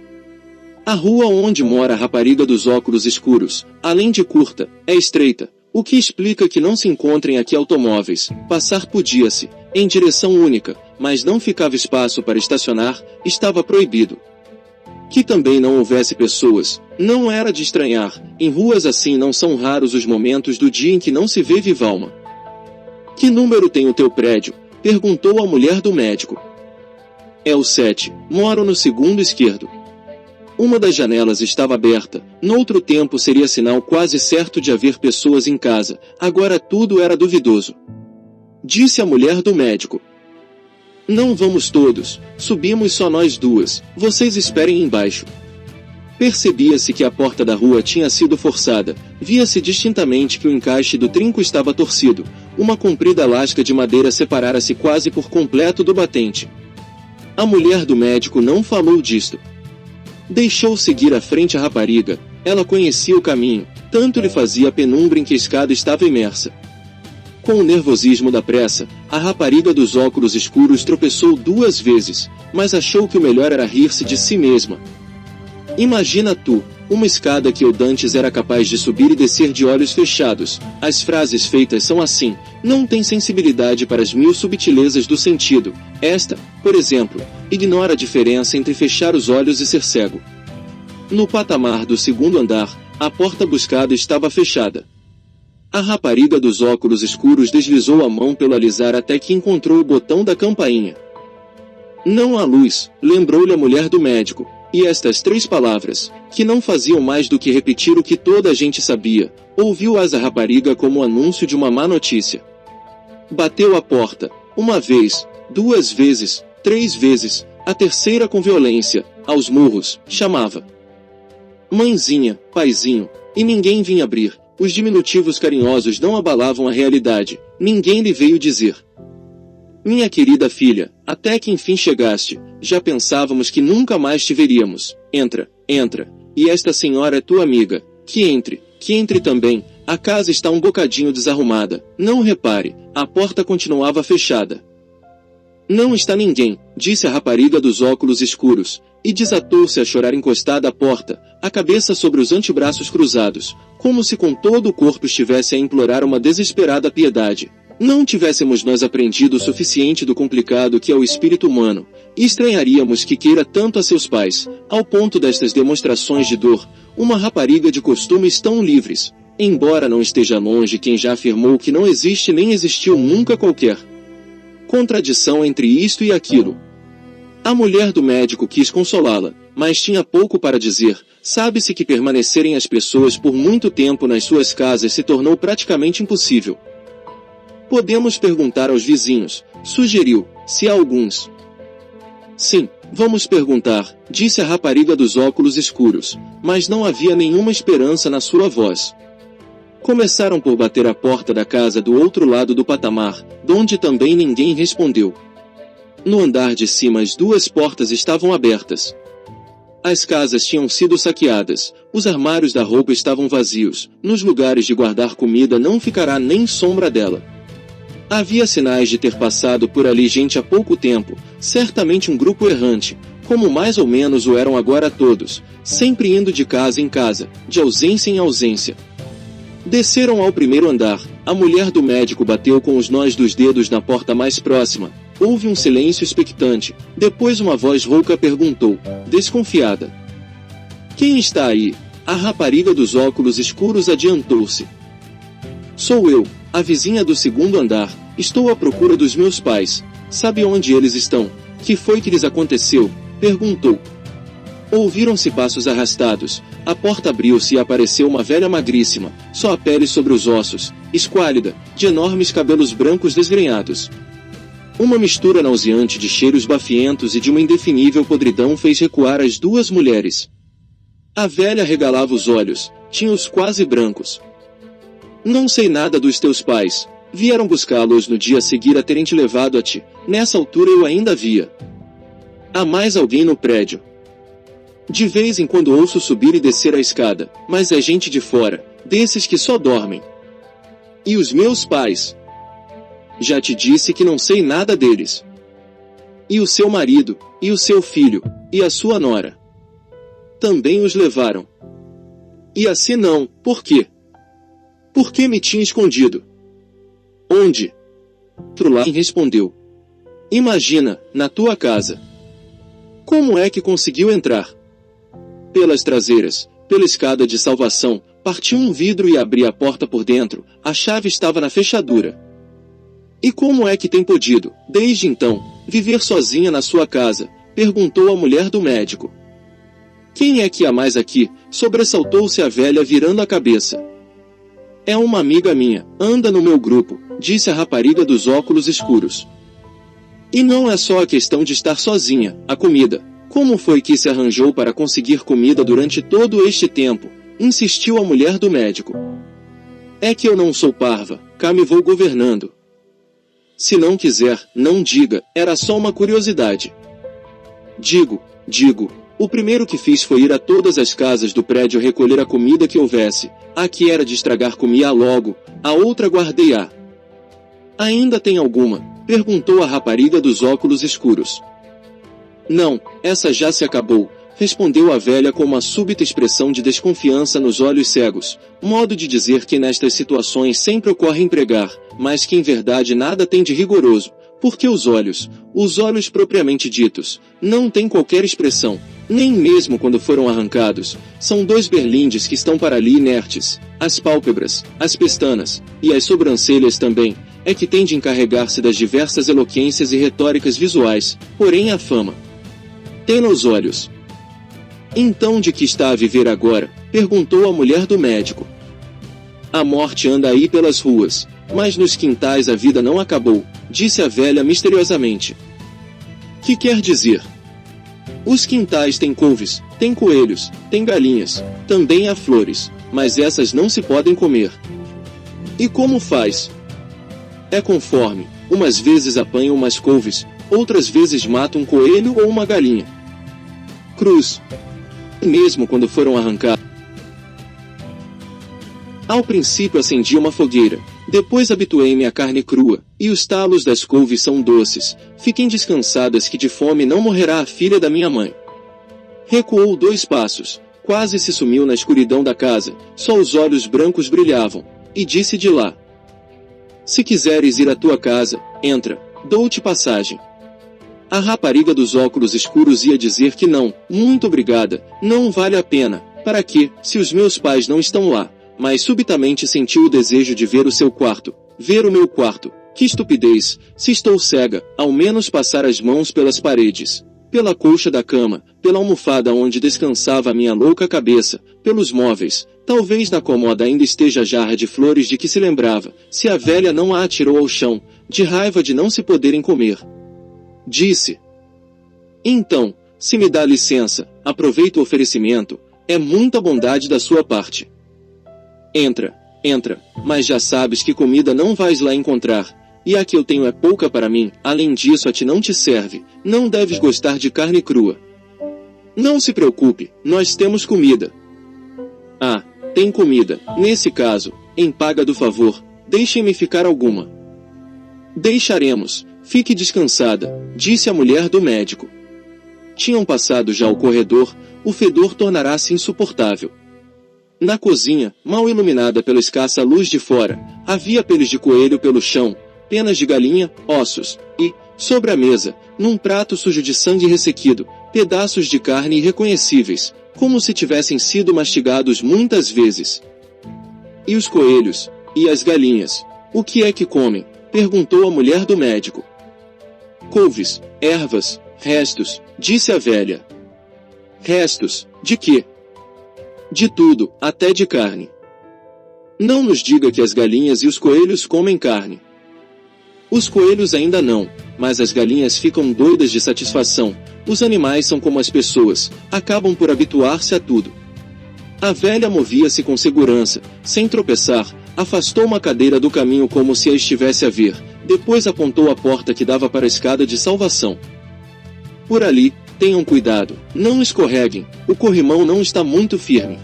A rua onde mora a rapariga dos óculos escuros, além de curta, é estreita, o que explica que não se encontrem aqui automóveis. Passar podia-se, em direção única, mas não ficava espaço para estacionar, estava proibido. Que também não houvesse pessoas, não era de estranhar, em ruas assim não são raros os momentos do dia em que não se vê viva alma. Que número tem o teu prédio? Perguntou a mulher do médico. É o 7, moro no segundo esquerdo. Uma das janelas estava aberta, noutro tempo seria sinal quase certo de haver pessoas em casa, agora tudo era duvidoso. Disse a mulher do médico. Não vamos todos, subimos só nós duas, vocês esperem embaixo. Percebia-se que a porta da rua tinha sido forçada, via-se distintamente que o encaixe do trinco estava torcido, uma comprida lasca de madeira separara-se quase por completo do batente. A mulher do médico não falou disto. Deixou seguir à frente a rapariga, ela conhecia o caminho, tanto lhe fazia a penumbra em que a escada estava imersa. Com o nervosismo da pressa, a rapariga dos óculos escuros tropeçou 2 vezes, mas achou que o melhor era rir-se de si mesma. Imagina tu, uma escada que eu dantes era capaz de subir e descer de olhos fechados. As frases feitas são assim, não tem sensibilidade para as 1000 subtilezas do sentido. Esta, por exemplo, ignora a diferença entre fechar os olhos e ser cego. No patamar do segundo andar, a porta buscada estava fechada. A rapariga dos óculos escuros deslizou a mão pelo alisar até que encontrou o botão da campainha. Não há luz, lembrou-lhe a mulher do médico. E estas 3 palavras, que não faziam mais do que repetir o que toda a gente sabia, ouviu-as a rapariga como o anúncio de uma má notícia. Bateu a porta, 1 vez, 2 vezes, 3 vezes, a terceira com violência, aos murros, chamava. Mãezinha, paizinho, e ninguém vinha abrir, os diminutivos carinhosos não abalavam a realidade, ninguém lhe veio dizer. Minha querida filha, até que enfim chegaste, já pensávamos que nunca mais te veríamos. Entra, entra, e esta senhora é tua amiga, que entre também, a casa está um bocadinho desarrumada, não repare, a porta continuava fechada. Não está ninguém, disse a rapariga dos óculos escuros, e desatou-se a chorar encostada à porta, a cabeça sobre os antebraços cruzados, como se com todo o corpo estivesse a implorar uma desesperada piedade. Não tivéssemos nós aprendido o suficiente do complicado que é o espírito humano, e estranharíamos que queira tanto a seus pais, ao ponto destas demonstrações de dor, uma rapariga de costumes tão livres, embora não esteja longe quem já afirmou que não existe nem existiu nunca qualquer contradição entre isto e aquilo. A mulher do médico quis consolá-la, mas tinha pouco para dizer. Sabe-se que permanecerem as pessoas por muito tempo nas suas casas se tornou praticamente impossível. Podemos perguntar aos vizinhos, sugeriu, se há alguns. Sim, vamos perguntar, disse a rapariga dos óculos escuros, mas não havia nenhuma esperança na sua voz. Começaram por bater a porta da casa do outro lado do patamar, donde também ninguém respondeu. No andar de cima as 2 portas estavam abertas. As casas tinham sido saqueadas, os armários da roupa estavam vazios, nos lugares de guardar comida não ficará nem sombra dela. Havia sinais de ter passado por ali gente há pouco tempo, certamente um grupo errante, como mais ou menos o eram agora todos, sempre indo de casa em casa, de ausência em ausência. Desceram ao primeiro andar, a mulher do médico bateu com os nós dos dedos na porta mais próxima, houve um silêncio expectante, depois uma voz rouca perguntou, desconfiada. Quem está aí? A rapariga dos óculos escuros adiantou-se. Sou eu, a vizinha do segundo andar. Estou à procura dos meus pais. Sabe onde eles estão? Que foi que lhes aconteceu? Perguntou. Ouviram-se passos arrastados. A porta abriu-se e apareceu uma velha magríssima, só a pele sobre os ossos, esquálida, de enormes cabelos brancos desgrenhados. Uma mistura nauseante de cheiros bafientos e de uma indefinível podridão fez recuar as duas mulheres. A velha regalava os olhos, tinha-os quase brancos. Não sei nada dos teus pais. Vieram buscá-los no dia a seguir a terem te levado a ti. Nessa altura eu ainda via. Há mais alguém no prédio. De vez em quando ouço subir e descer a escada, mas é gente de fora, desses que só dormem. E os meus pais? Já te disse que não sei nada deles. E o seu marido, e o seu filho, e a sua nora? Também os levaram. E assim não, por quê? Por que me tinha escondido? Onde? Trulain respondeu. Imagina, na tua casa. Como é que conseguiu entrar? Pelas traseiras, pela escada de salvação, parti um vidro e abri a porta por dentro, a chave estava na fechadura. E como é que tem podido, desde então, viver sozinha na sua casa? Perguntou a mulher do médico. Quem é que há mais aqui? Sobressaltou-se a velha virando a cabeça. É uma amiga minha, anda no meu grupo, disse a rapariga dos óculos escuros. E não é só a questão de estar sozinha, a comida. Como foi que se arranjou para conseguir comida durante todo este tempo? Insistiu a mulher do médico. É que eu não sou parva, cá me vou governando. Se não quiser, não diga, era só uma curiosidade. Digo, o primeiro que fiz foi ir a todas as casas do prédio recolher a comida que houvesse. A que era de estragar comia logo, a outra guardei-a. Ainda tem alguma? Perguntou a rapariga dos óculos escuros. Não, essa já se acabou, respondeu a velha com uma súbita expressão de desconfiança nos olhos cegos, modo de dizer que nestas situações sempre ocorre empregar, mas que em verdade nada tem de rigoroso, porque os olhos propriamente ditos, não têm qualquer expressão, nem mesmo quando foram arrancados, são dois berlindes que estão para ali inertes, as pálpebras, as pestanas, e as sobrancelhas também, é que têm de encarregar-se das diversas eloquências e retóricas visuais, porém a fama tem nos olhos. Então de que está a viver agora? Perguntou a mulher do médico. A morte anda aí pelas ruas, mas nos quintais a vida não acabou, disse a velha misteriosamente. Que quer dizer? Os quintais têm couves, têm coelhos, têm galinhas, também há flores, mas essas não se podem comer. E como faz? É conforme, umas vezes apanha umas couves, outras vezes mata um coelho ou uma galinha. Cruz. Mesmo quando foram arrancados. Ao princípio acendi uma fogueira, depois habituei-me à carne crua, e os talos das couves são doces. Fiquem descansadas que de fome não morrerá a filha da minha mãe. Recuou 2 passos, quase se sumiu na escuridão da casa, só os olhos brancos brilhavam, e disse de lá. Se quiseres ir à tua casa, entra, dou-te passagem. A rapariga dos óculos escuros ia dizer que não, muito obrigada, não vale a pena, para quê, se os meus pais não estão lá, mas subitamente sentiu o desejo de ver o seu quarto, ver o meu quarto, que estupidez, se estou cega, ao menos passar as mãos pelas paredes, pela colcha da cama, pela almofada onde descansava a minha louca cabeça, pelos móveis, talvez na comoda ainda esteja a jarra de flores de que se lembrava, se a velha não a atirou ao chão, de raiva de não se poderem comer. Disse. Então, se me dá licença, aproveito o oferecimento, é muita bondade da sua parte. Entra, mas já sabes que comida não vais lá encontrar, e a que eu tenho é pouca para mim, além disso a ti não te serve, não deves gostar de carne crua. Não se preocupe, nós temos comida. Ah, tem comida, nesse caso, em paga do favor, deixem-me ficar alguma. Deixaremos. Fique descansada, disse a mulher do médico. Tinham passado já o corredor, o fedor tornará-se insuportável. Na cozinha, mal iluminada pela escassa luz de fora, havia peles de coelho pelo chão, penas de galinha, ossos, e, sobre a mesa, num prato sujo de sangue ressequido, pedaços de carne irreconhecíveis, como se tivessem sido mastigados muitas vezes. E os coelhos, E as galinhas? O que é que comem? Perguntou a mulher do médico. Couves, ervas, restos, disse a velha. Restos, de quê? De tudo, até de carne. Não nos diga que as galinhas e os coelhos comem carne. Os coelhos ainda não, mas as galinhas ficam doidas de satisfação. Os animais são como as pessoas, acabam por habituar-se a tudo. A velha movia-se com segurança, sem tropeçar, afastou uma cadeira do caminho como se a estivesse a ver, depois apontou a porta que dava para a escada de salvação. Por ali, tenham cuidado, não escorreguem, o corrimão não está muito firme.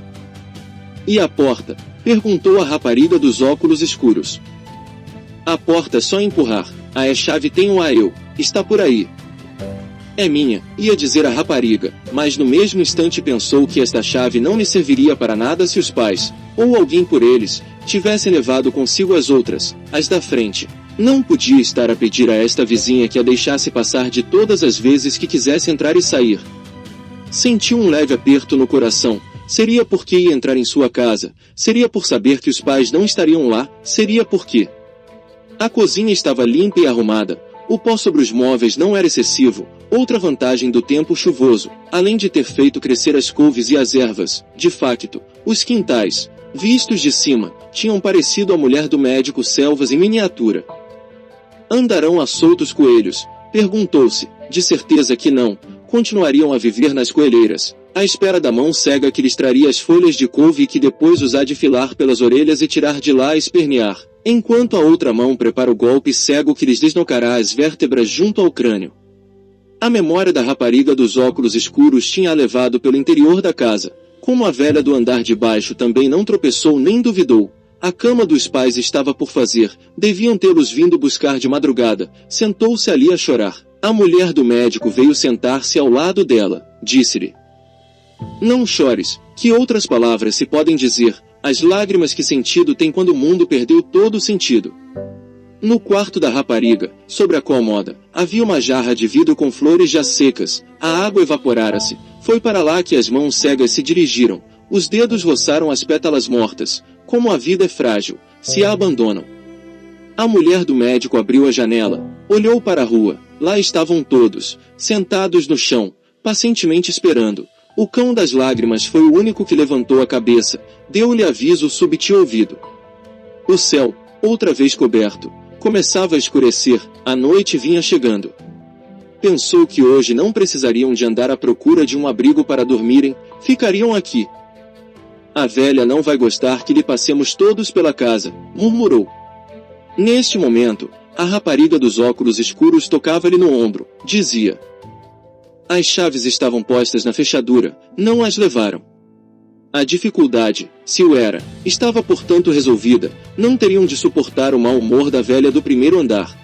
E a porta? Perguntou a rapariga dos óculos escuros. A porta é só empurrar, a chave tenho-a eu, está por aí. É minha, ia dizer a rapariga, mas no mesmo instante pensou que esta chave não lhe serviria para nada se os pais, ou alguém por eles, tivessem levado consigo as outras, as da frente. Não podia estar a pedir a esta vizinha que a deixasse passar de todas as vezes que quisesse entrar e sair. Sentiu um leve aperto no coração. Seria porque ia entrar em sua casa, seria por saber que os pais não estariam lá, seria porque a cozinha estava limpa e arrumada, o pó sobre os móveis não era excessivo, outra vantagem do tempo chuvoso, além de ter feito crescer as couves e as ervas, de facto, os quintais, vistos de cima, tinham parecido à mulher do médico selvas em miniatura. Andarão a soltos coelhos? Perguntou-se, de certeza que não, continuariam a viver nas coelheiras, à espera da mão cega que lhes traria as folhas de couve e que depois os há de filar pelas orelhas e tirar de lá a espernear, enquanto a outra mão prepara o golpe cego que lhes deslocará as vértebras junto ao crânio. A memória da rapariga dos óculos escuros tinha-a levado pelo interior da casa. Como a velha do andar de baixo também não tropeçou nem duvidou, a cama dos pais estava por fazer, deviam tê-los vindo buscar de madrugada, sentou-se ali a chorar. A mulher do médico veio sentar-se ao lado dela, disse-lhe: Não chores, que outras palavras se podem dizer, as lágrimas que sentido tem quando o mundo perdeu todo o sentido. No quarto da rapariga, sobre a cômoda, havia uma jarra de vidro com flores já secas, a água evaporara-se, foi para lá que as mãos cegas se dirigiram, os dedos roçaram as pétalas mortas, como a vida é frágil, se a abandonam. A mulher do médico abriu a janela, olhou para a rua, lá estavam todos, sentados no chão, pacientemente esperando. O cão das lágrimas foi o único que levantou a cabeça, deu-lhe aviso subtil ouvido. O céu, outra vez coberto, começava a escurecer, a noite vinha chegando. Pensou que hoje não precisariam de andar à procura de um abrigo para dormirem, ficariam aqui. A velha não vai gostar que lhe passemos todos pela casa, murmurou. Neste momento, a rapariga dos óculos escuros tocava-lhe no ombro, dizia: As chaves estavam postas na fechadura, não as levaram. A dificuldade, se o era, estava portanto resolvida, não teriam de suportar o mau humor da velha do primeiro andar.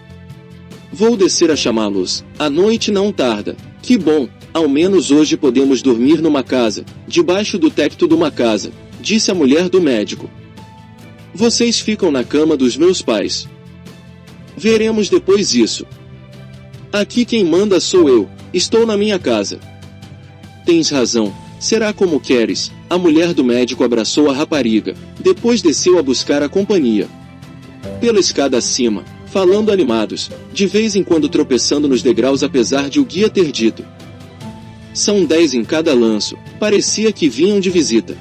Vou descer a chamá-los, a noite não tarda, que bom, ao menos hoje podemos dormir numa casa, debaixo do teto de uma casa, disse a mulher do médico. Vocês ficam na cama dos meus pais. Veremos depois isso. Aqui quem manda sou eu, estou na minha casa. Tens razão, será como queres. A mulher do médico abraçou a rapariga, depois desceu a buscar a companhia. Pela escada acima, falando animados, de vez em quando tropeçando nos degraus apesar de o guia ter dito: São 10 em cada lanço, parecia que vinham de visita.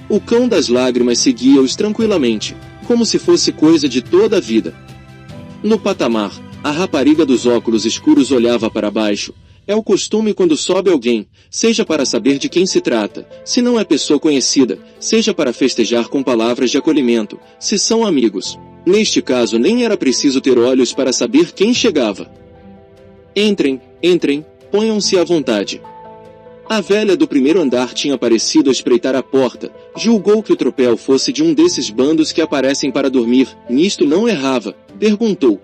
O cão das lágrimas seguia-os tranquilamente, como se fosse coisa de toda a vida. No patamar, a rapariga dos óculos escuros olhava para baixo. É o costume quando sobe alguém, seja para saber de quem se trata, se não é pessoa conhecida, seja para festejar com palavras de acolhimento, se são amigos. Neste caso nem era preciso ter olhos para saber quem chegava. Entrem, entrem, ponham-se à vontade. A velha do primeiro andar tinha parecido a espreitar a porta, julgou que o tropel fosse de um desses bandos que aparecem para dormir, nisto não errava, perguntou: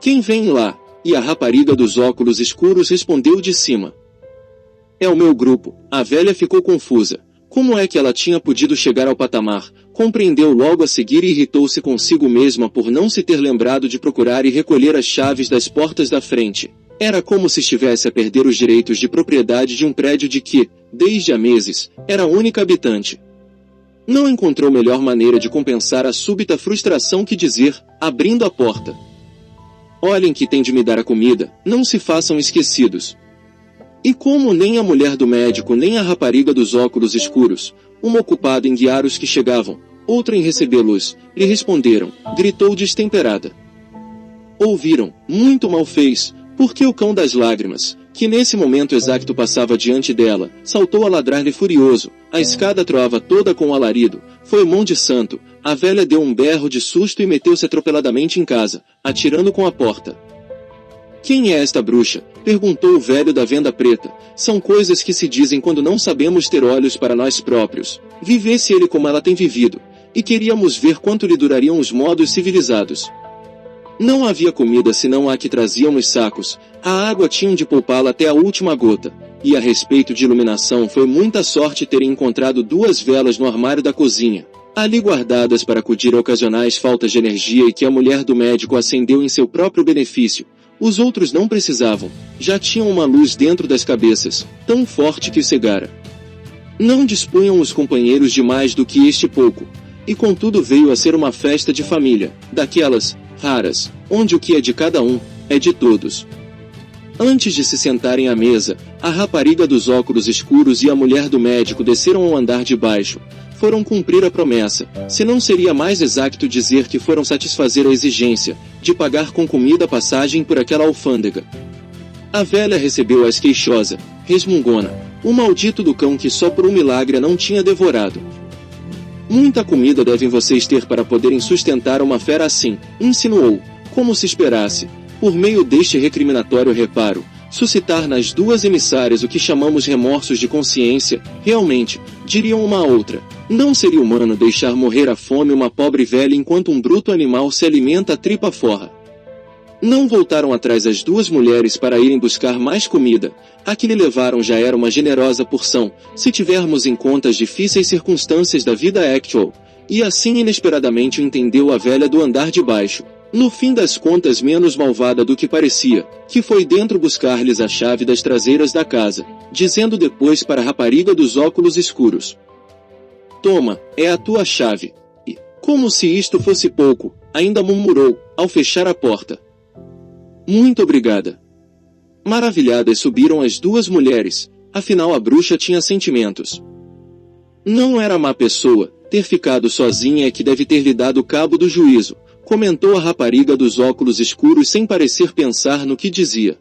Quem vem lá? E a rapariga dos óculos escuros respondeu de cima: É o meu grupo. A velha ficou confusa. Como é que ela tinha podido chegar ao patamar? Compreendeu logo a seguir e irritou-se consigo mesma por não se ter lembrado de procurar e recolher as chaves das portas da frente. Era como se estivesse a perder os direitos de propriedade de um prédio de que, desde há meses, era a única habitante. Não encontrou melhor maneira de compensar a súbita frustração que dizer, abrindo a porta: olhem que tem de me dar a comida, não se façam esquecidos. E como nem a mulher do médico nem a rapariga dos óculos escuros, uma ocupada em guiar os que chegavam, outra em recebê-los, lhe responderam, gritou destemperada. Ouviram, muito mal fez, porque o cão das lágrimas, que nesse momento exato passava diante dela, saltou a ladrar-lhe furioso, a escada troava toda com o alarido, foi mão de santo, a velha deu um berro de susto e meteu-se atropeladamente em casa, atirando com a porta. Quem é esta bruxa? Perguntou o velho da venda preta. São coisas que se dizem quando não sabemos ter olhos para nós próprios. Vivesse ele como ela tem vivido. E queríamos ver quanto lhe durariam os modos civilizados. Não havia comida senão a que traziam nos sacos, a água tinham de poupá-la até a última gota, e a respeito de iluminação foi muita sorte terem encontrado 2 velas no armário da cozinha, ali guardadas para acudir a ocasionais faltas de energia e que a mulher do médico acendeu em seu próprio benefício. Os outros não precisavam, já tinham uma luz dentro das cabeças, tão forte que os cegara. Não dispunham os companheiros de mais do que este pouco, e contudo veio a ser uma festa de família, daquelas raras, onde o que é de cada um, é de todos. Antes de se sentarem à mesa, a rapariga dos óculos escuros e a mulher do médico desceram ao andar de baixo, foram cumprir a promessa, se não seria mais exato dizer que foram satisfazer a exigência, de pagar com comida a passagem por aquela alfândega. A velha recebeu-as queixosa, resmungona, o maldito do cão que só por um milagre a não tinha devorado. Muita comida devem vocês ter para poderem sustentar uma fera assim, insinuou, como se esperasse, por meio deste recriminatório reparo, suscitar nas 2 emissárias o que chamamos remorsos de consciência. Realmente, diriam uma a outra, não seria humano deixar morrer à fome uma pobre velha enquanto um bruto animal se alimenta a tripa forra. Não voltaram atrás as 2 mulheres para irem buscar mais comida, a que lhe levaram já era uma generosa porção, se tivermos em conta as difíceis circunstâncias da vida actual, e assim inesperadamente o entendeu a velha do andar de baixo, no fim das contas menos malvada do que parecia, que foi dentro buscar-lhes a chave das traseiras da casa, dizendo depois para a rapariga dos óculos escuros: toma, é a tua chave. E, como se isto fosse pouco, ainda murmurou, ao fechar a porta: muito obrigada. Maravilhadas subiram as 2 mulheres, afinal a bruxa tinha sentimentos. Não era má pessoa, ter ficado sozinha é que deve ter lhe dado cabo do juízo, comentou a rapariga dos óculos escuros sem parecer pensar no que dizia.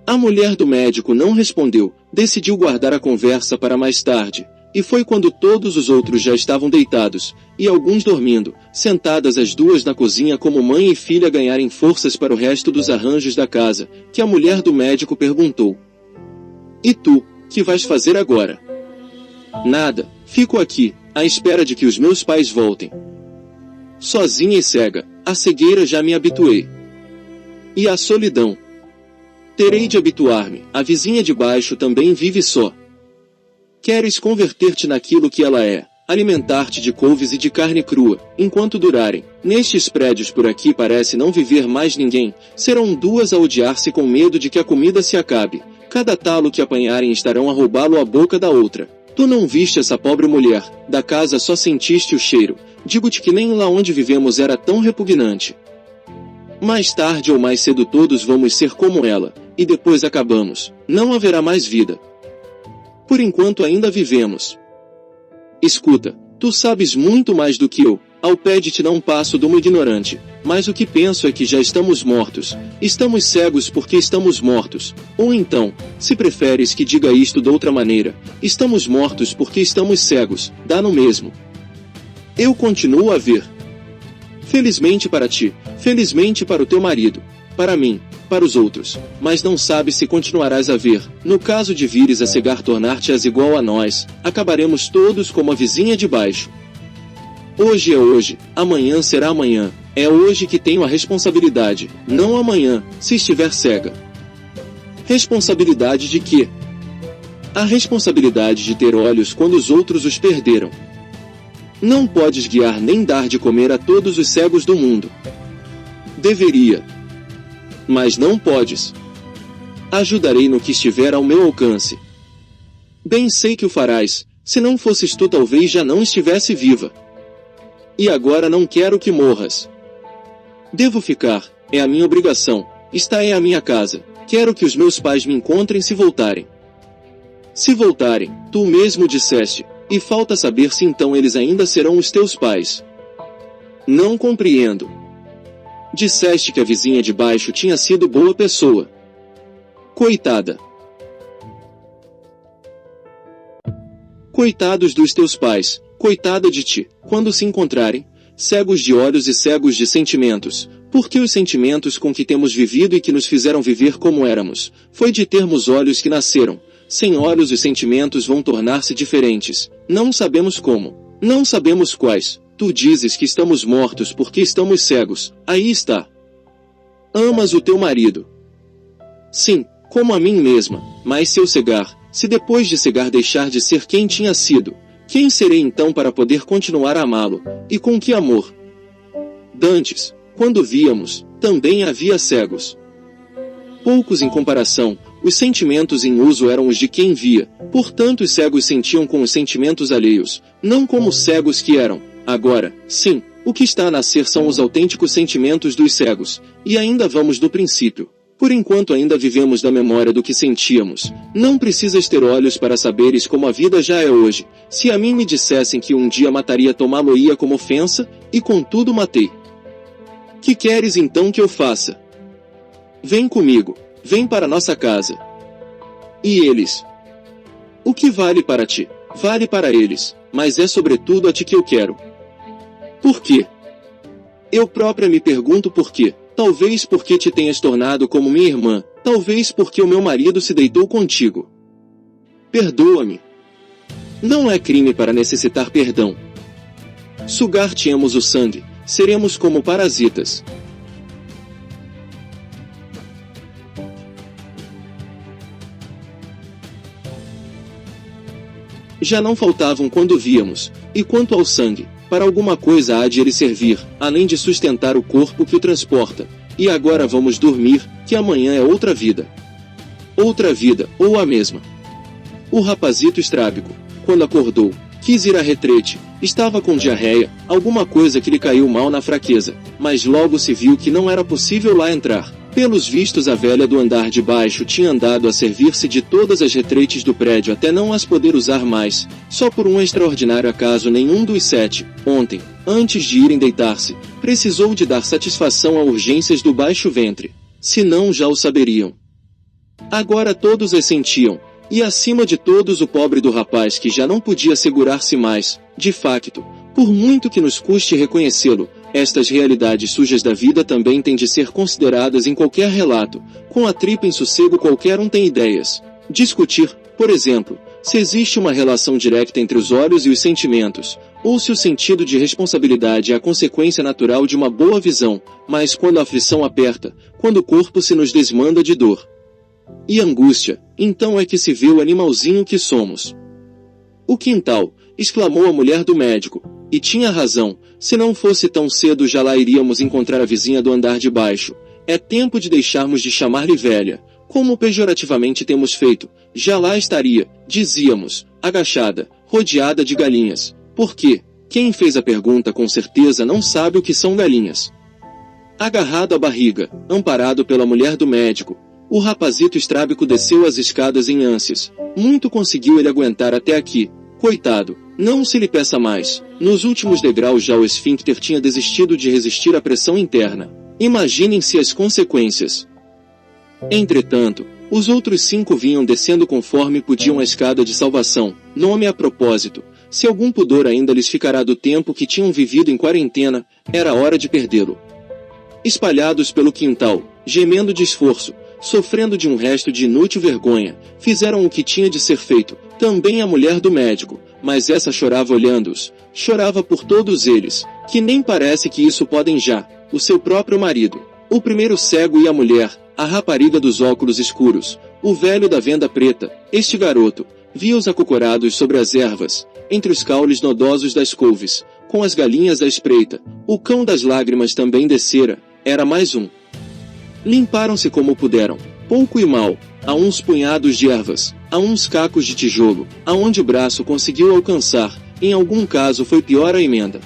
A mulher do médico não respondeu, decidiu guardar a conversa para mais tarde, e foi quando todos os outros já estavam deitados, e alguns dormindo, sentadas as 2 na cozinha como mãe e filha ganharem forças para o resto dos arranjos da casa, que a mulher do médico perguntou: e tu, que vais fazer agora? Nada, fico aqui, à espera de que os meus pais voltem. Sozinha e cega, à cegueira já me habituei. E à solidão? Terei de habituar-me, a vizinha de baixo também vive só. Queres converter-te naquilo que ela é, alimentar-te de couves e de carne crua, enquanto durarem. Nestes prédios por aqui parece não viver mais ninguém, serão 2 a odiar-se com medo de que a comida se acabe. Cada talo que apanharem estarão a roubá-lo à boca da outra. Tu não viste essa pobre mulher, da casa só sentiste o cheiro, digo-te que nem lá onde vivemos era tão repugnante. Mais tarde ou mais cedo todos vamos ser como ela, e depois acabamos, não haverá mais vida. Por enquanto ainda vivemos. Escuta, tu sabes muito mais do que eu, ao pé de ti não passo de uma ignorante, mas o que penso é que já estamos mortos, estamos cegos porque estamos mortos, ou então, se preferes que diga isto de outra maneira, estamos mortos porque estamos cegos, dá no mesmo. Eu continuo a ver. Felizmente para ti, felizmente para o teu marido, para mim, para os outros, mas não sabes se continuarás a ver. No caso de vires a cegar tornar-te-as igual a nós, acabaremos todos como a vizinha de baixo. Hoje é hoje, amanhã será amanhã, é hoje que tenho a responsabilidade, não amanhã, se estiver cega. Responsabilidade de quê? A responsabilidade de ter olhos quando os outros os perderam. Não podes guiar nem dar de comer a todos os cegos do mundo. Deveria. Mas não podes. Ajudarei no que estiver ao meu alcance. Bem sei que o farás, Se não fosses tu, talvez já não estivesse viva. E agora não quero que morras. Devo ficar, é a minha obrigação, esta é a minha casa, quero que os meus pais me encontrem se voltarem. Se voltarem, tu mesmo disseste, e falta saber se então eles ainda serão os teus pais. Não compreendo. Disseste que a vizinha de baixo tinha sido boa pessoa. Coitada. Coitados dos teus pais, coitada de ti, quando se encontrarem, cegos de olhos e cegos de sentimentos, porque os sentimentos com que temos vivido e que nos fizeram viver como éramos, foi de termos olhos que nasceram. Sem olhos os sentimentos vão tornar-se diferentes, não sabemos como, não sabemos quais. Tu dizes que estamos mortos porque estamos cegos, aí está. Amas o teu marido. Sim, como a mim mesma, mas se eu cegar, se depois de cegar deixar de ser quem tinha sido, quem serei então para poder continuar a amá-lo, e com que amor? Dantes, quando víamos, também havia cegos. Poucos em comparação, os sentimentos em uso eram os de quem via, portanto os cegos sentiam com os sentimentos alheios, não como os cegos que eram. Agora, sim, o que está a nascer são os autênticos sentimentos dos cegos, e ainda vamos do princípio. Por enquanto ainda vivemos da memória do que sentíamos. Não precisas ter olhos para saberes como a vida já é hoje. Se a mim me dissessem que um dia mataria, tomá-lo-ia como ofensa, e contudo matei. Que queres então que eu faça? Vem comigo, vem para nossa casa. E eles? O que vale para ti, vale para eles, mas é sobretudo a ti que eu quero. Por quê? Eu própria me pergunto por quê. Talvez porque te tenhas tornado como minha irmã, talvez porque o meu marido se deitou contigo. Perdoa-me. Não é crime para necessitar perdão. Sugar-te-emos o sangue, seremos como parasitas. Já não faltavam quando víamos, e quanto ao sangue, para alguma coisa há de ele servir, além de sustentar o corpo que o transporta. E agora vamos dormir, que amanhã é outra vida. Outra vida, ou a mesma. O rapazito estrábico, quando acordou, quis ir à retrete, estava com diarreia, alguma coisa que lhe caiu mal na fraqueza, mas logo se viu que não era possível lá entrar. Pelos vistos a velha do andar de baixo tinha andado a servir-se de todas as retretes do prédio até não as poder usar mais, só por um extraordinário acaso nenhum dos 7, ontem, antes de irem deitar-se, precisou de dar satisfação a urgências do baixo ventre, senão já o saberiam. Agora todos as sentiam, e acima de todos o pobre do rapaz que já não podia segurar-se mais, de facto, por muito que nos custe reconhecê-lo. Estas realidades sujas da vida também têm de ser consideradas em qualquer relato. Com a tripa em sossego qualquer um tem ideias. Discutir, por exemplo, se existe uma relação direta entre os olhos e os sentimentos, ou se o sentido de responsabilidade é a consequência natural de uma boa visão, mas quando a aflição aperta, quando o corpo se nos desmanda de dor e angústia, então é que se vê o animalzinho que somos. O quintal, exclamou a mulher do médico, e tinha razão, se não fosse tão cedo já lá iríamos encontrar a vizinha do andar de baixo. É tempo de deixarmos de chamar-lhe velha, como pejorativamente temos feito, já lá estaria, dizíamos, agachada, rodeada de galinhas. Porque, quem fez a pergunta com certeza não sabe o que são galinhas. Agarrado à barriga, amparado pela mulher do médico, o rapazito estrábico desceu as escadas em ânsias. Muito conseguiu ele aguentar até aqui. Coitado, não se lhe peça mais. Nos últimos degraus já o esfíncter tinha desistido de resistir à pressão interna. Imaginem-se as consequências. Entretanto, os outros 5 vinham descendo conforme podiam a escada de salvação. Nome a propósito. Se algum pudor ainda lhes ficará do tempo que tinham vivido em quarentena, era hora de perdê-lo. Espalhados pelo quintal, gemendo de esforço, sofrendo de um resto de inútil vergonha, fizeram o que tinha de ser feito, também a mulher do médico, mas essa chorava olhando-os, chorava por todos eles, que nem parece que isso podem já, o seu próprio marido, o primeiro cego e a mulher, a rapariga dos óculos escuros, o velho da venda preta, este garoto, via-os acocorados sobre as ervas, entre os caules nodosos das couves, com as galinhas à espreita, o cão das lágrimas também descera, era mais um. Limparam-se como puderam, pouco e mal, a uns punhados de ervas, a uns cacos de tijolo, aonde o braço conseguiu alcançar, em algum caso foi pior a emenda.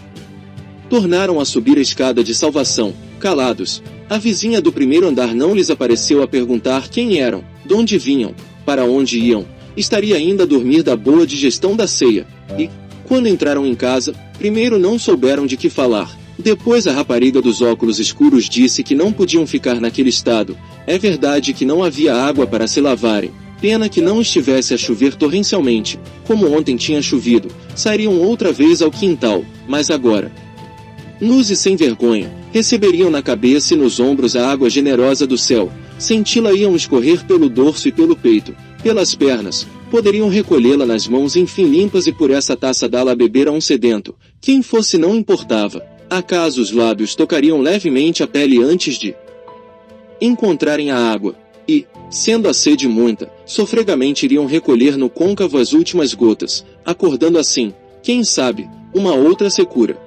Tornaram a subir a escada de salvação, calados. A vizinha do primeiro andar não lhes apareceu a perguntar quem eram, de onde vinham, para onde iam. Estaria ainda a dormir da boa digestão da ceia. E, quando entraram em casa, primeiro não souberam de que falar. Depois a rapariga dos óculos escuros disse que não podiam ficar naquele estado. É verdade que não havia água para se lavarem. Pena que não estivesse a chover torrencialmente, como ontem tinha chovido. Sairiam outra vez ao quintal, mas agora, nus e sem vergonha, receberiam na cabeça e nos ombros a água generosa do céu. Senti-la iam escorrer pelo dorso e pelo peito, pelas pernas. Poderiam recolhê-la nas mãos enfim limpas e por essa taça dá-la a beber a um sedento. Quem fosse não importava. Acaso os lábios tocariam levemente a pele antes de encontrarem a água. E, sendo a sede muita, sofregamente iriam recolher no côncavo as últimas gotas, acordando assim, quem sabe, uma outra secura.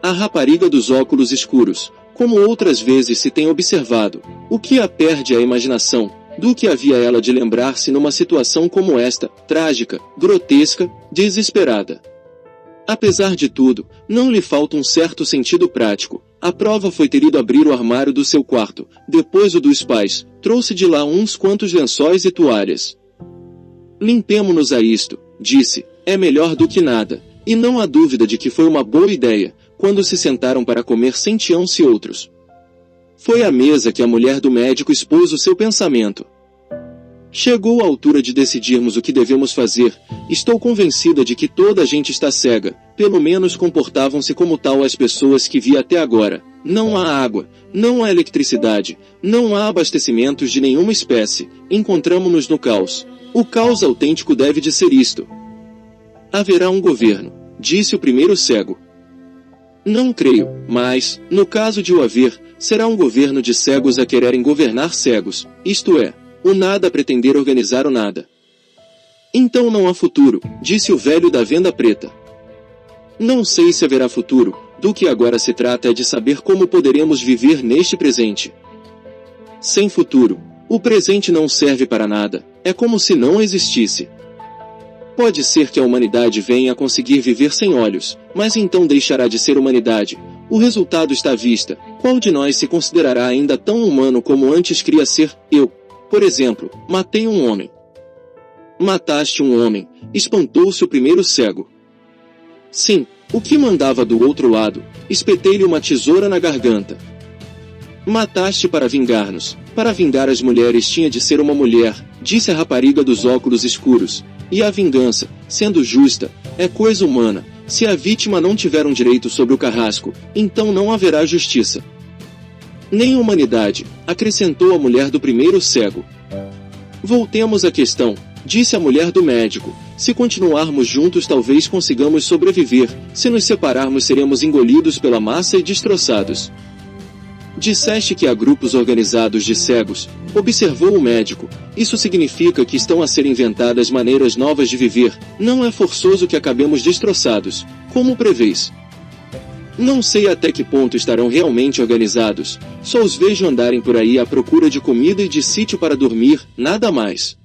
A rapariga dos óculos escuros, como outras vezes se tem observado, o que a perde a imaginação, do que havia ela de lembrar-se numa situação como esta, trágica, grotesca, desesperada. Apesar de tudo, não lhe falta um certo sentido prático. A prova foi ter ido abrir o armário do seu quarto, depois o dos pais, trouxe de lá uns quantos lençóis e toalhas. Limpemo-nos a isto, disse, é melhor do que nada, e não há dúvida de que foi uma boa ideia, quando se sentaram para comer sentiam-se outros. Foi à mesa que a mulher do médico expôs o seu pensamento. Chegou a altura de decidirmos o que devemos fazer. Estou convencida de que toda a gente está cega, pelo menos comportavam-se como tal as pessoas que vi até agora. Não há água, não há eletricidade, não há abastecimentos de nenhuma espécie. Encontramo-nos no caos. O caos autêntico deve de ser isto. Haverá um governo, disse o primeiro cego. Não creio, mas, no caso de o haver, será um governo de cegos a quererem governar cegos, isto é, o nada a pretender organizar o nada. Então não há futuro, disse o velho da venda preta. Não sei se haverá futuro, do que agora se trata é de saber como poderemos viver neste presente. Sem futuro, o presente não serve para nada, é como se não existisse. Pode ser que a humanidade venha a conseguir viver sem olhos, mas então deixará de ser humanidade. O resultado está à vista. Qual de nós se considerará ainda tão humano como antes queria ser? Eu, por exemplo, matei um homem. Mataste um homem, espantou-se o primeiro cego. Sim, o que mandava do outro lado, espetei-lhe uma tesoura na garganta. Mataste para vingar-nos, para vingar as mulheres tinha de ser uma mulher, disse a rapariga dos óculos escuros. E a vingança, sendo justa, é coisa humana. Se a vítima não tiver um direito sobre o carrasco, então não haverá justiça. Nem humanidade, acrescentou a mulher do primeiro cego. Voltemos à questão, disse a mulher do médico. Se continuarmos juntos talvez consigamos sobreviver, se nos separarmos seremos engolidos pela massa e destroçados. Disseste que há grupos organizados de cegos, observou o médico. Isso significa que estão a ser inventadas maneiras novas de viver, não é forçoso que acabemos destroçados, como prevês. Não sei até que ponto estarão realmente organizados, só os vejo andarem por aí à procura de comida e de sítio para dormir, nada mais.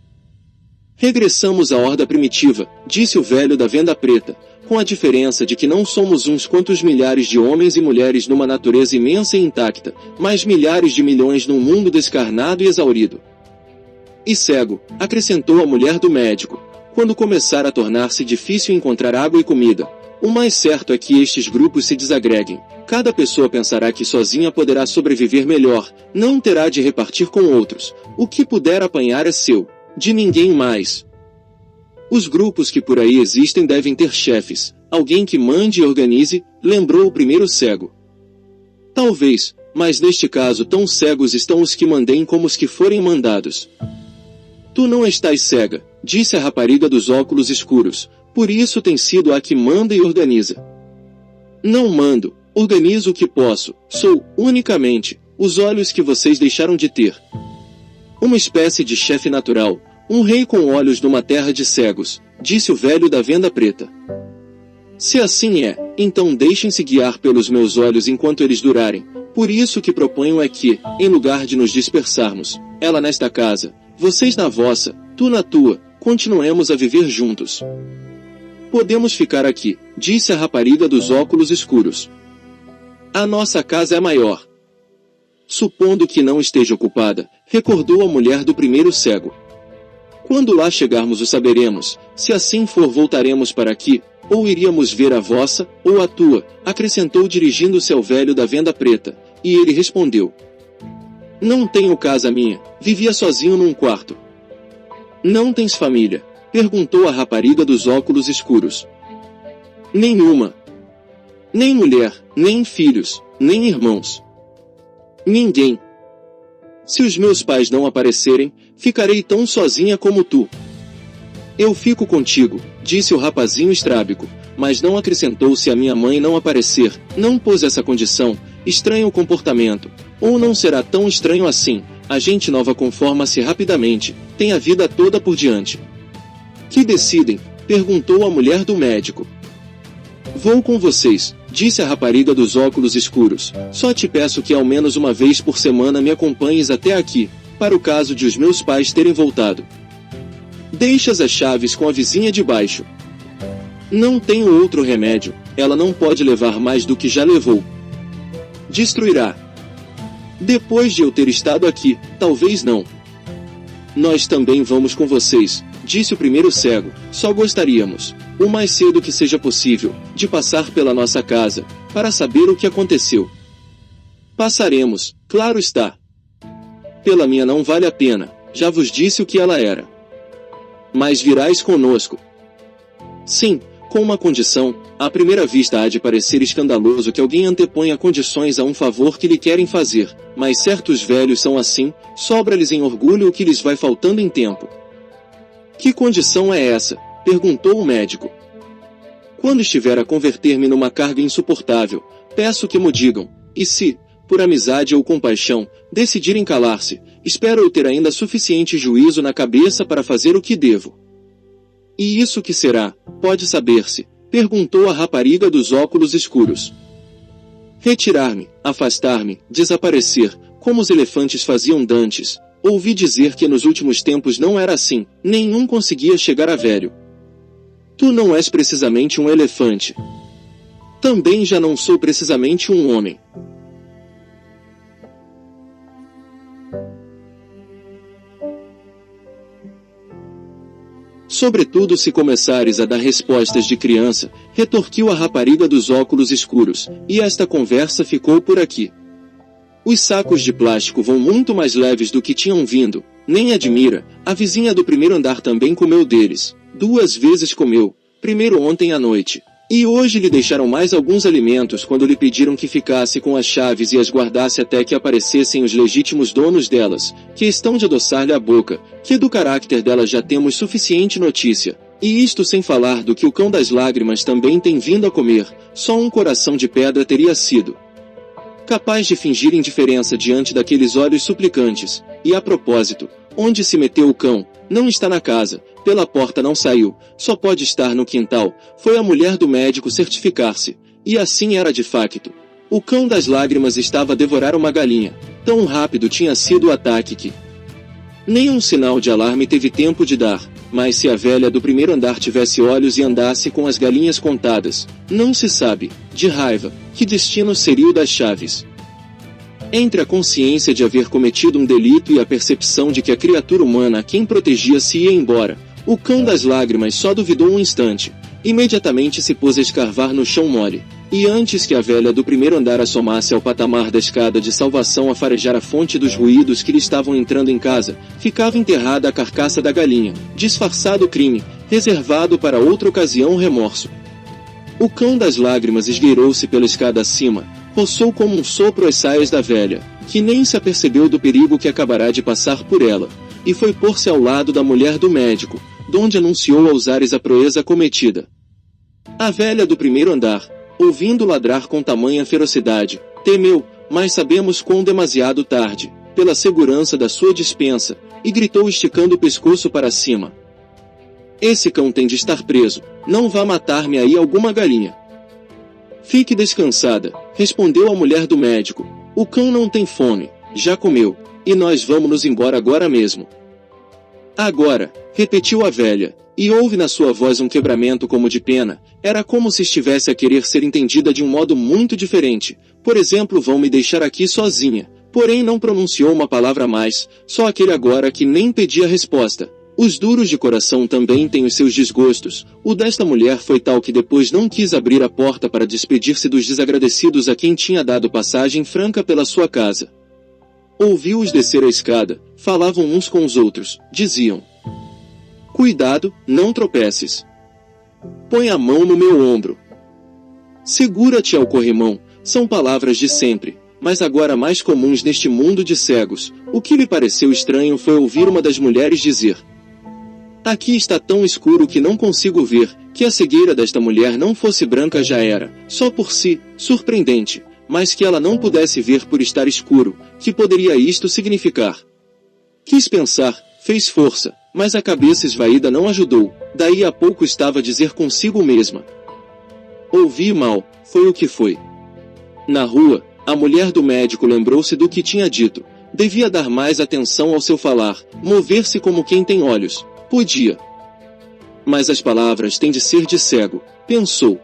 Regressamos à horda primitiva, disse o velho da venda preta, com a diferença de que não somos uns quantos milhares de homens e mulheres numa natureza imensa e intacta, mas milhares de milhões num mundo descarnado e exaurido. E cego, acrescentou a mulher do médico, quando começar a tornar-se difícil encontrar água e comida. O mais certo é que estes grupos se desagreguem. Cada pessoa pensará que sozinha poderá sobreviver melhor, não terá de repartir com outros. O que puder apanhar é seu, de ninguém mais. Os grupos que por aí existem devem ter chefes, alguém que mande e organize, lembrou o primeiro cego. Talvez, mas neste caso tão cegos estão os que mandem como os que forem mandados. Tu não estás cega, disse a rapariga dos óculos escuros, por isso tem sido a que manda e organiza. Não mando, organizo o que posso, sou, unicamente, os olhos que vocês deixaram de ter. Uma espécie de chefe natural, um rei com olhos numa terra de cegos, disse o velho da venda preta. Se assim é, então deixem-se guiar pelos meus olhos enquanto eles durarem. Por isso o que proponho é que, em lugar de nos dispersarmos, ela nesta casa, vocês na vossa, tu na tua, continuemos a viver juntos. Podemos ficar aqui, disse a rapariga dos óculos escuros. A nossa casa é maior. Supondo que não esteja ocupada, recordou a mulher do primeiro cego. Quando lá chegarmos o saberemos, se assim for voltaremos para aqui, ou iríamos ver a vossa, ou a tua, acrescentou dirigindo-se ao velho da venda preta, e ele respondeu. Não tenho casa minha, vivia sozinho num quarto. Não tens família? Perguntou a rapariga dos óculos escuros. Nenhuma. Nem mulher, nem filhos, nem irmãos. Ninguém. Se os meus pais não aparecerem, ficarei tão sozinha como tu. Eu fico contigo, disse o rapazinho estrábico, mas não acrescentou se a minha mãe não aparecer, não pôs essa condição, estranho o comportamento, ou não será tão estranho assim, a gente nova conforma-se rapidamente, tem a vida toda por diante. Que decidem? Perguntou a mulher do médico. Vou com vocês, disse a rapariga dos óculos escuros, só te peço que ao menos uma vez por semana me acompanhes até aqui, para o caso de os meus pais terem voltado. Deixas as chaves com a vizinha de baixo. Não tenho outro remédio, ela não pode levar mais do que já levou. Destruirá. Depois de eu ter estado aqui, talvez não. Nós também vamos com vocês, disse o primeiro cego, só gostaríamos, o mais cedo que seja possível, de passar pela nossa casa, para saber o que aconteceu. Passaremos, claro está. Pela minha não vale a pena, já vos disse o que ela era. Mas virás conosco. Sim, com uma condição, à primeira vista há de parecer escandaloso que alguém anteponha condições a um favor que lhe querem fazer, mas certos velhos são assim, sobra-lhes em orgulho o que lhes vai faltando em tempo. Que condição é essa? Perguntou o médico. Quando estiver a converter-me numa carga insuportável, peço que mo digam, e se, por amizade ou compaixão, decidirem calar-se, espero eu ter ainda suficiente juízo na cabeça para fazer o que devo. E isso que será, pode saber-se? Perguntou a rapariga dos óculos escuros. Retirar-me, afastar-me, desaparecer, como os elefantes faziam dantes. Ouvi dizer que nos últimos tempos não era assim, nenhum conseguia chegar a velho. Tu não és precisamente um elefante. Também já não sou precisamente um homem. Sobretudo se começares a dar respostas de criança, retorquiu a rapariga dos óculos escuros, e esta conversa ficou por aqui. Os sacos de plástico vão muito mais leves do que tinham vindo, nem admira, a vizinha do primeiro andar também comeu deles, 2 vezes comeu, primeiro ontem à noite. E hoje lhe deixaram mais alguns alimentos quando lhe pediram que ficasse com as chaves e as guardasse até que aparecessem os legítimos donos delas, que estão de adoçar-lhe a boca, que do caráter delas já temos suficiente notícia. E isto sem falar do que o cão das lágrimas também tem vindo a comer, só um coração de pedra teria sido capaz de fingir indiferença diante daqueles olhos suplicantes. E a propósito, onde se meteu o cão? Não está na casa, pela porta não saiu, só pode estar no quintal, foi a mulher do médico certificar-se. E assim era de facto. O cão das lágrimas estava a devorar uma galinha. Tão rápido tinha sido o ataque que nenhum sinal de alarme teve tempo de dar, mas se a velha do primeiro andar tivesse olhos e andasse com as galinhas contadas, não se sabe, de raiva, que destino seria o das chaves. Entre a consciência de haver cometido um delito e a percepção de que a criatura humana a quem protegia se ia embora, o cão das lágrimas só duvidou um instante. Imediatamente se pôs a escarvar no chão mole, e antes que a velha do primeiro andar assomasse ao patamar da escada de salvação a farejar a fonte dos ruídos que lhe estavam entrando em casa, ficava enterrada a carcaça da galinha, disfarçado o crime, reservado para outra ocasião o remorso. O cão das lágrimas esgueirou-se pela escada acima, roçou como um sopro as saias da velha, que nem se apercebeu do perigo que acabará de passar por ela, e foi pôr-se ao lado da mulher do médico, donde anunciou aos ares a proeza cometida. A velha do primeiro andar, ouvindo ladrar com tamanha ferocidade, temeu, mas sabemos quão demasiado tarde, pela segurança da sua despensa, e gritou esticando o pescoço para cima. Esse cão tem de estar preso, não vá matar-me aí alguma galinha. Fique descansada, respondeu a mulher do médico, o cão não tem fome, já comeu, e nós vamos nos embora agora mesmo. Agora, repetiu a velha, e houve na sua voz um quebramento como de pena. Era como se estivesse a querer ser entendida de um modo muito diferente. Por exemplo, vão me deixar aqui sozinha. Porém não pronunciou uma palavra mais, só aquele agora que nem pedia resposta. Os duros de coração também têm os seus desgostos. O desta mulher foi tal que depois não quis abrir a porta para despedir-se dos desagradecidos a quem tinha dado passagem franca pela sua casa. Ouviu-os descer a escada, falavam uns com os outros, diziam: cuidado, não tropeces. Põe a mão no meu ombro. Segura-te ao corrimão, são palavras de sempre, mas agora mais comuns neste mundo de cegos. O que lhe pareceu estranho foi ouvir uma das mulheres dizer: aqui está tão escuro que não consigo ver. Que a cegueira desta mulher não fosse branca já era, só por si, surpreendente, mas que ela não pudesse ver por estar escuro, que poderia isto significar? Quis pensar, fez força, mas a cabeça esvaída não ajudou. Daí a pouco estava a dizer consigo mesma: ouvi mal, foi o que foi. Na rua, a mulher do médico lembrou-se do que tinha dito. Devia dar mais atenção ao seu falar, mover-se como quem tem olhos. Podia. Mas as palavras têm de ser de cego, pensou.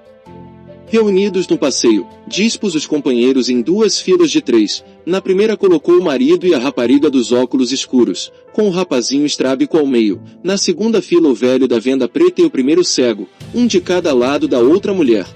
Reunidos no passeio, dispôs os companheiros em 2 filas de 3. Na primeira colocou o marido e a rapariga dos óculos escuros, com o rapazinho estrábico ao meio. Na segunda fila o velho da venda preta e o primeiro cego, um de cada lado da outra mulher.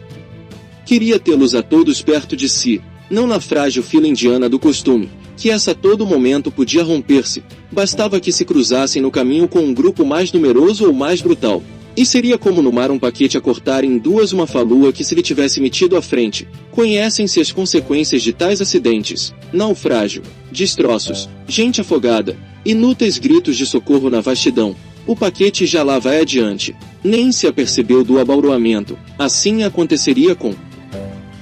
Queria tê-los a todos perto de si, não na frágil fila indiana do costume, que essa a todo momento podia romper-se. Bastava que se cruzassem no caminho com um grupo mais numeroso ou mais brutal. E seria como no mar um paquete a cortar em 2 uma falua que se lhe tivesse metido à frente. Conhecem-se as consequências de tais acidentes: naufrágio, destroços, gente afogada, inúteis gritos de socorro na vastidão. O paquete já lá vai adiante. Nem se apercebeu do abauroamento. Assim aconteceria com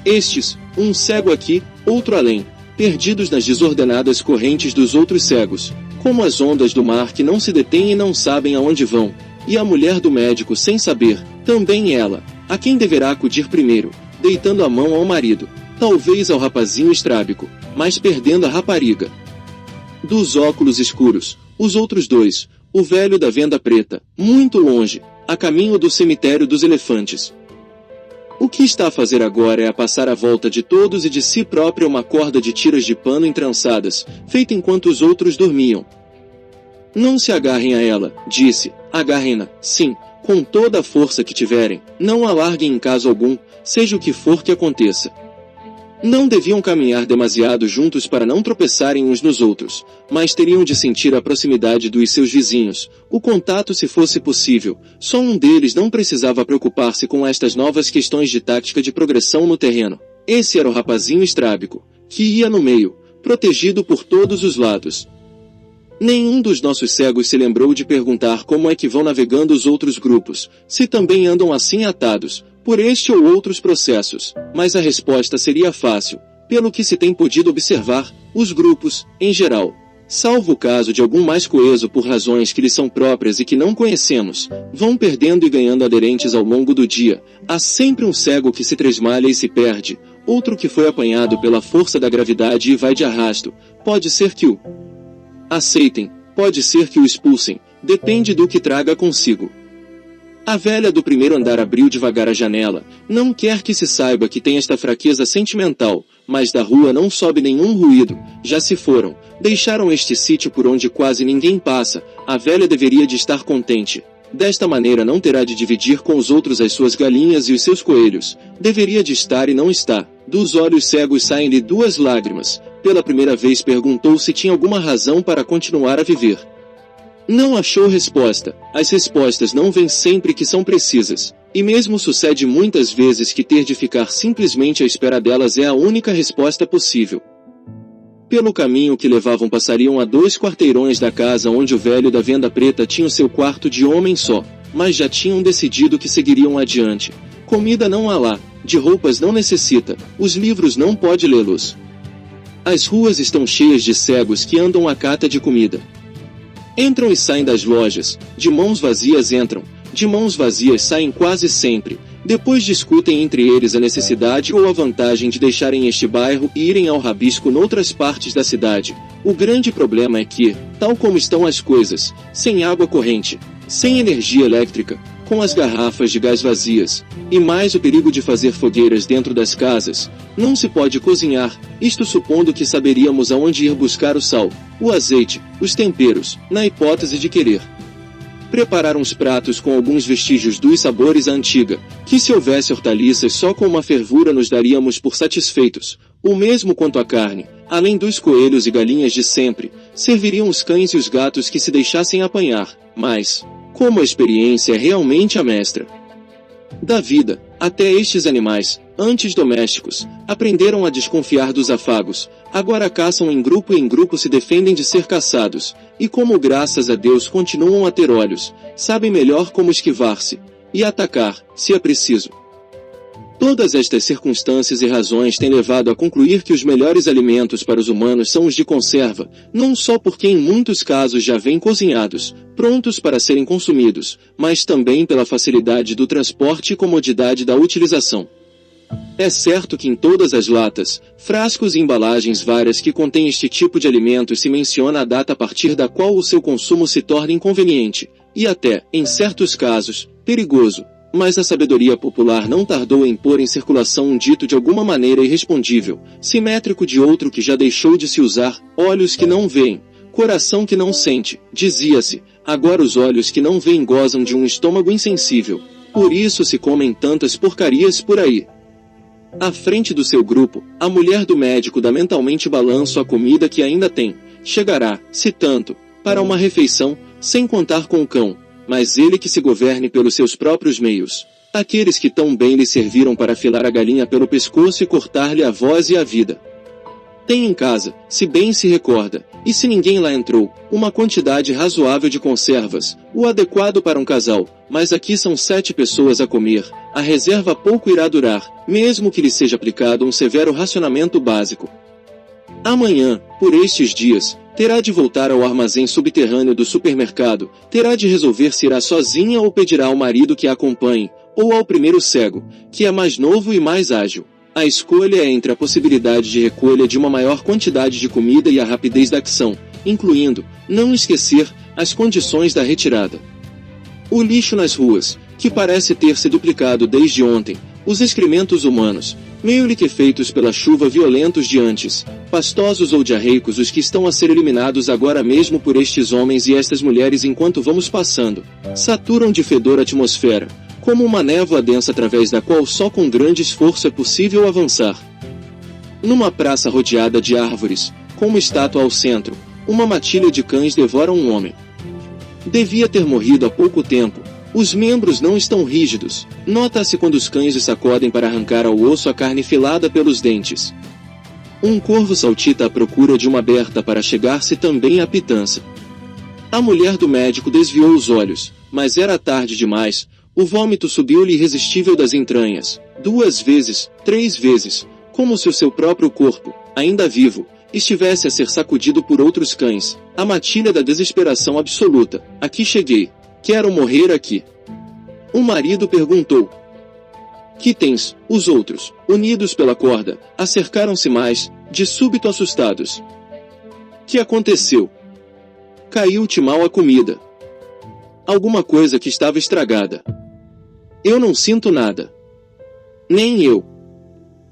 estes, um cego aqui, outro além, perdidos nas desordenadas correntes dos outros cegos, como as ondas do mar que não se detêm e não sabem aonde vão. E a mulher do médico sem saber, também ela, a quem deverá acudir primeiro, deitando a mão ao marido, talvez ao rapazinho estrábico, mas perdendo a rapariga. Dos óculos escuros, os outros 2, o velho da venda preta, muito longe, a caminho do cemitério dos elefantes. O que está a fazer agora é a passar a volta de todos e de si própria uma corda de tiras de pano entrançadas, feita enquanto os outros dormiam. Não se agarrem a ela, disse, agarrem-na, sim, com toda a força que tiverem, não a larguem em caso algum, seja o que for que aconteça. Não deviam caminhar demasiado juntos para não tropeçarem uns nos outros, mas teriam de sentir a proximidade dos seus vizinhos, o contato se fosse possível. Só um deles não precisava preocupar-se com estas novas questões de tática de progressão no terreno. Esse era o rapazinho estrábico, que ia no meio, protegido por todos os lados. Nenhum dos nossos cegos se lembrou de perguntar como é que vão navegando os outros grupos, se também andam assim atados, por este ou outros processos, mas a resposta seria fácil. Pelo que se tem podido observar, os grupos, em geral, salvo o caso de algum mais coeso por razões que lhes são próprias e que não conhecemos, vão perdendo e ganhando aderentes ao longo do dia. Há sempre um cego que se tresmalha e se perde, outro que foi apanhado pela força da gravidade e vai de arrasto. Pode ser que o aceitem, pode ser que o expulsem, depende do que traga consigo. A velha do primeiro andar abriu devagar a janela. Não quer que se saiba que tem esta fraqueza sentimental, mas da rua não sobe nenhum ruído. Já se foram, deixaram este sítio por onde quase ninguém passa. A velha deveria de estar contente. Desta maneira não terá de dividir com os outros as suas galinhas e os seus coelhos. Deveria de estar e não está. Dos olhos cegos saem-lhe 2 lágrimas. Pela primeira vez perguntou se tinha alguma razão para continuar a viver. Não achou resposta. As respostas não vêm sempre que são precisas. E mesmo sucede muitas vezes que ter de ficar simplesmente à espera delas é a única resposta possível. Pelo caminho que levavam passariam a 2 quarteirões da casa onde o velho da venda preta tinha o seu quarto de homem só, mas já tinham decidido que seguiriam adiante. Comida não há lá, de roupas não necessita, os livros não pode lê-los. As ruas estão cheias de cegos que andam à cata de comida. Entram e saem das lojas, de mãos vazias entram, de mãos vazias saem quase sempre. Depois discutem entre eles a necessidade ou a vantagem de deixarem este bairro e irem ao rabisco noutras partes da cidade. O grande problema é que, tal como estão as coisas, sem água corrente, sem energia elétrica, com as garrafas de gás vazias, e mais o perigo de fazer fogueiras dentro das casas, não se pode cozinhar, isto supondo que saberíamos aonde ir buscar o sal, o azeite, os temperos, na hipótese de querer preparar uns pratos com alguns vestígios dos sabores à antiga, que se houvesse hortaliças só com uma fervura nos daríamos por satisfeitos, o mesmo quanto à carne, além dos coelhos e galinhas de sempre, serviriam os cães e os gatos que se deixassem apanhar, mas, como a experiência é realmente a mestra da vida, até estes animais, antes domésticos, aprenderam a desconfiar dos afagos, agora caçam em grupo e em grupo se defendem de ser caçados, e como graças a Deus continuam a ter olhos, sabem melhor como esquivar-se, e atacar, se é preciso. Todas estas circunstâncias e razões têm levado a concluir que os melhores alimentos para os humanos são os de conserva, não só porque em muitos casos já vêm cozinhados, prontos para serem consumidos, mas também pela facilidade do transporte e comodidade da utilização. É certo que em todas as latas, frascos e embalagens várias que contêm este tipo de alimentos se menciona a data a partir da qual o seu consumo se torna inconveniente, e até, em certos casos, perigoso. Mas a sabedoria popular não tardou em pôr em circulação um dito de alguma maneira irrespondível, simétrico de outro que já deixou de se usar: olhos que não veem, coração que não sente, dizia-se, agora os olhos que não veem gozam de um estômago insensível. Por isso se comem tantas porcarias por aí. À frente do seu grupo, a mulher do médico dá mentalmente balanço à comida que ainda tem. Chegará, se tanto, para uma refeição, sem contar com o cão, mas ele que se governe pelos seus próprios meios. Aqueles que tão bem lhe serviram para afilar a galinha pelo pescoço e cortar-lhe a voz e a vida. Tem em casa, se bem se recorda, e se ninguém lá entrou, uma quantidade razoável de conservas, o adequado para um casal, mas aqui são 7 pessoas a comer, a reserva pouco irá durar, mesmo que lhe seja aplicado um severo racionamento básico. Amanhã, por estes dias, terá de voltar ao armazém subterrâneo do supermercado, terá de resolver se irá sozinha ou pedirá ao marido que a acompanhe, ou ao primeiro cego, que é mais novo e mais ágil. A escolha é entre a possibilidade de recolha de uma maior quantidade de comida e a rapidez da ação, incluindo, não esquecer, as condições da retirada. O lixo nas ruas, que parece ter se duplicado desde ontem, os excrementos humanos, meio liquefeitos pela chuva violentos de antes, pastosos ou diarreicos os que estão a ser eliminados agora mesmo por estes homens e estas mulheres enquanto vamos passando, saturam de fedor a atmosfera, como uma névoa densa através da qual só com grande esforço é possível avançar. Numa praça rodeada de árvores, com uma estátua ao centro, uma matilha de cães devora um homem. Devia ter morrido há pouco tempo. Os membros não estão rígidos, nota-se quando os cães os sacodem para arrancar ao osso a carne filada pelos dentes. Um corvo saltita à procura de uma aberta para chegar-se também à pitança. A mulher do médico desviou os olhos, mas era tarde demais. O vômito subiu-lhe irresistível das entranhas, 2 vezes, 3 vezes, como se o seu próprio corpo, ainda vivo, estivesse a ser sacudido por outros cães. A matilha da desesperação absoluta. Aqui cheguei. Quero morrer aqui. O marido perguntou. Que tens? Os outros, unidos pela corda, acercaram-se mais, de súbito assustados. Que aconteceu? Caiu-te mal a comida. Alguma coisa que estava estragada. Eu não sinto nada. Nem eu.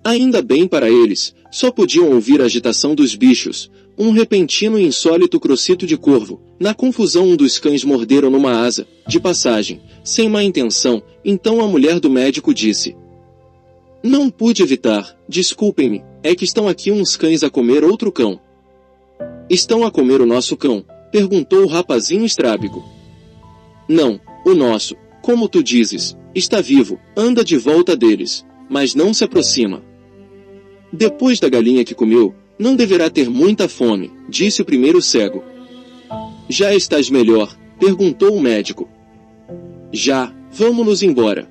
Ainda bem para eles, só podiam ouvir a agitação dos bichos, um repentino e insólito crocito de corvo. Na confusão um dos cães morderam numa asa, de passagem, sem má intenção, então a mulher do médico disse. Não pude evitar, desculpem-me, é que estão aqui uns cães a comer outro cão. Estão a comer o nosso cão? Perguntou o rapazinho estrábico. Não, o nosso, como tu dizes, está vivo, anda de volta deles, mas não se aproxima. Depois da galinha que comeu, não deverá ter muita fome, disse o primeiro cego. Já estás melhor? Perguntou o médico. Já, vamos-nos embora.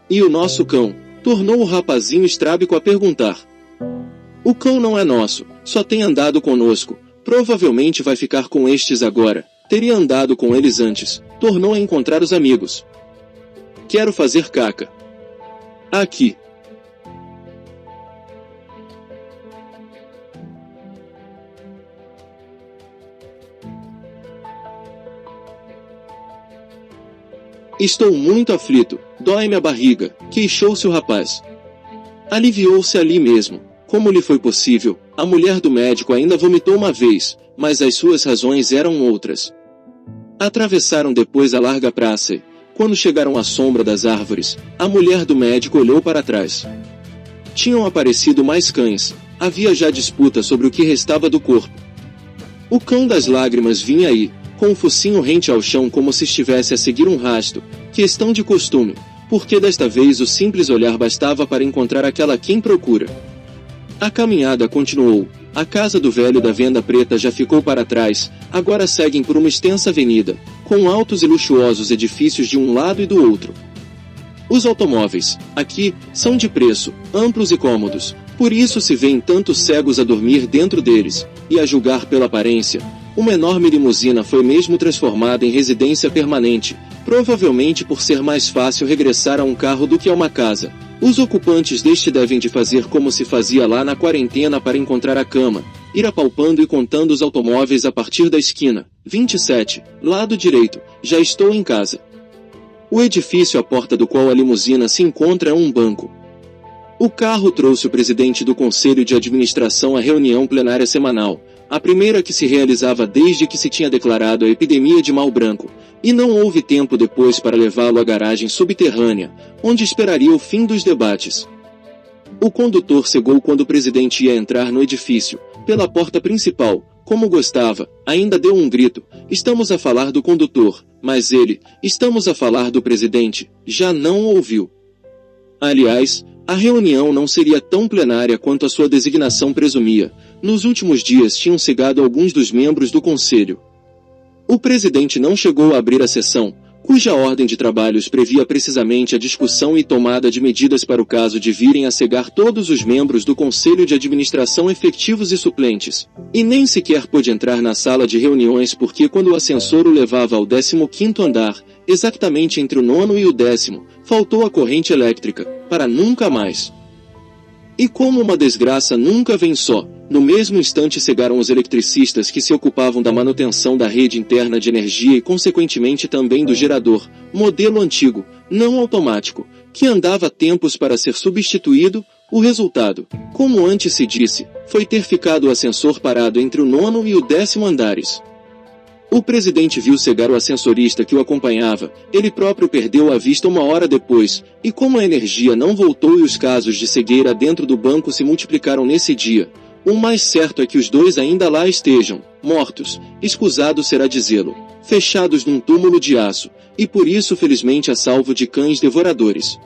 E o nosso cão? Tornou o rapazinho estrábico a perguntar. O cão não é nosso, só tem andado conosco, provavelmente vai ficar com estes agora, teria andado com eles antes, tornou a encontrar os amigos. Quero fazer caca. Aqui. Estou muito aflito, dói-me a barriga, queixou-se o rapaz. Aliviou-se ali mesmo. Como lhe foi possível? A mulher do médico ainda vomitou uma vez, mas as suas razões eram outras. Atravessaram depois a larga praça e, quando chegaram à sombra das árvores, a mulher do médico olhou para trás. Tinham aparecido mais cães, havia já disputa sobre o que restava do corpo. O cão das lágrimas vinha aí, com o focinho rente ao chão como se estivesse a seguir um rasto, questão de costume, porque desta vez o simples olhar bastava para encontrar aquela quem procura. A caminhada continuou. A casa do velho da venda preta já ficou para trás, agora seguem por uma extensa avenida, com altos e luxuosos edifícios de um lado e do outro. Os automóveis, aqui, são de preço, amplos e cômodos, por isso se vêem tantos cegos a dormir dentro deles, e a julgar pela aparência, uma enorme limusina foi mesmo transformada em residência permanente, provavelmente por ser mais fácil regressar a um carro do que a uma casa. Os ocupantes deste devem de fazer como se fazia lá na quarentena para encontrar a cama, ir apalpando e contando os automóveis a partir da esquina. 27, lado direito, já estou em casa. O edifício à porta do qual a limusina se encontra é um banco. O carro trouxe o presidente do Conselho de Administração à reunião plenária semanal, a primeira que se realizava desde que se tinha declarado a epidemia de mal branco, e não houve tempo depois para levá-lo à garagem subterrânea, onde esperaria o fim dos debates. O condutor cegou quando o presidente ia entrar no edifício, pela porta principal, como gostava, ainda deu um grito, estamos a falar do condutor, mas ele, estamos a falar do presidente, já não ouviu. Aliás, a reunião não seria tão plenária quanto a sua designação presumia. Nos últimos dias tinham cegado alguns dos membros do conselho. O presidente não chegou a abrir a sessão, cuja ordem de trabalhos previa precisamente a discussão e tomada de medidas para o caso de virem a cegar todos os membros do Conselho de Administração efetivos e suplentes. E nem sequer pôde entrar na sala de reuniões porque quando o ascensor o levava ao 15º andar, exatamente entre o 9º e o 10º, faltou a corrente elétrica, para nunca mais. E como uma desgraça nunca vem só, no mesmo instante cegaram os eletricistas que se ocupavam da manutenção da rede interna de energia e consequentemente também do gerador, modelo antigo, não automático, que andava tempos para ser substituído. O resultado, como antes se disse, foi ter ficado o ascensor parado entre o 9º e o 10º andares. O presidente viu cegar o ascensorista que o acompanhava, ele próprio perdeu a vista uma hora depois, e como a energia não voltou e os casos de cegueira dentro do banco se multiplicaram nesse dia, o mais certo é que os dois ainda lá estejam, mortos, escusado será dizê-lo, fechados num túmulo de aço, e por isso felizmente a salvo de cães devoradores.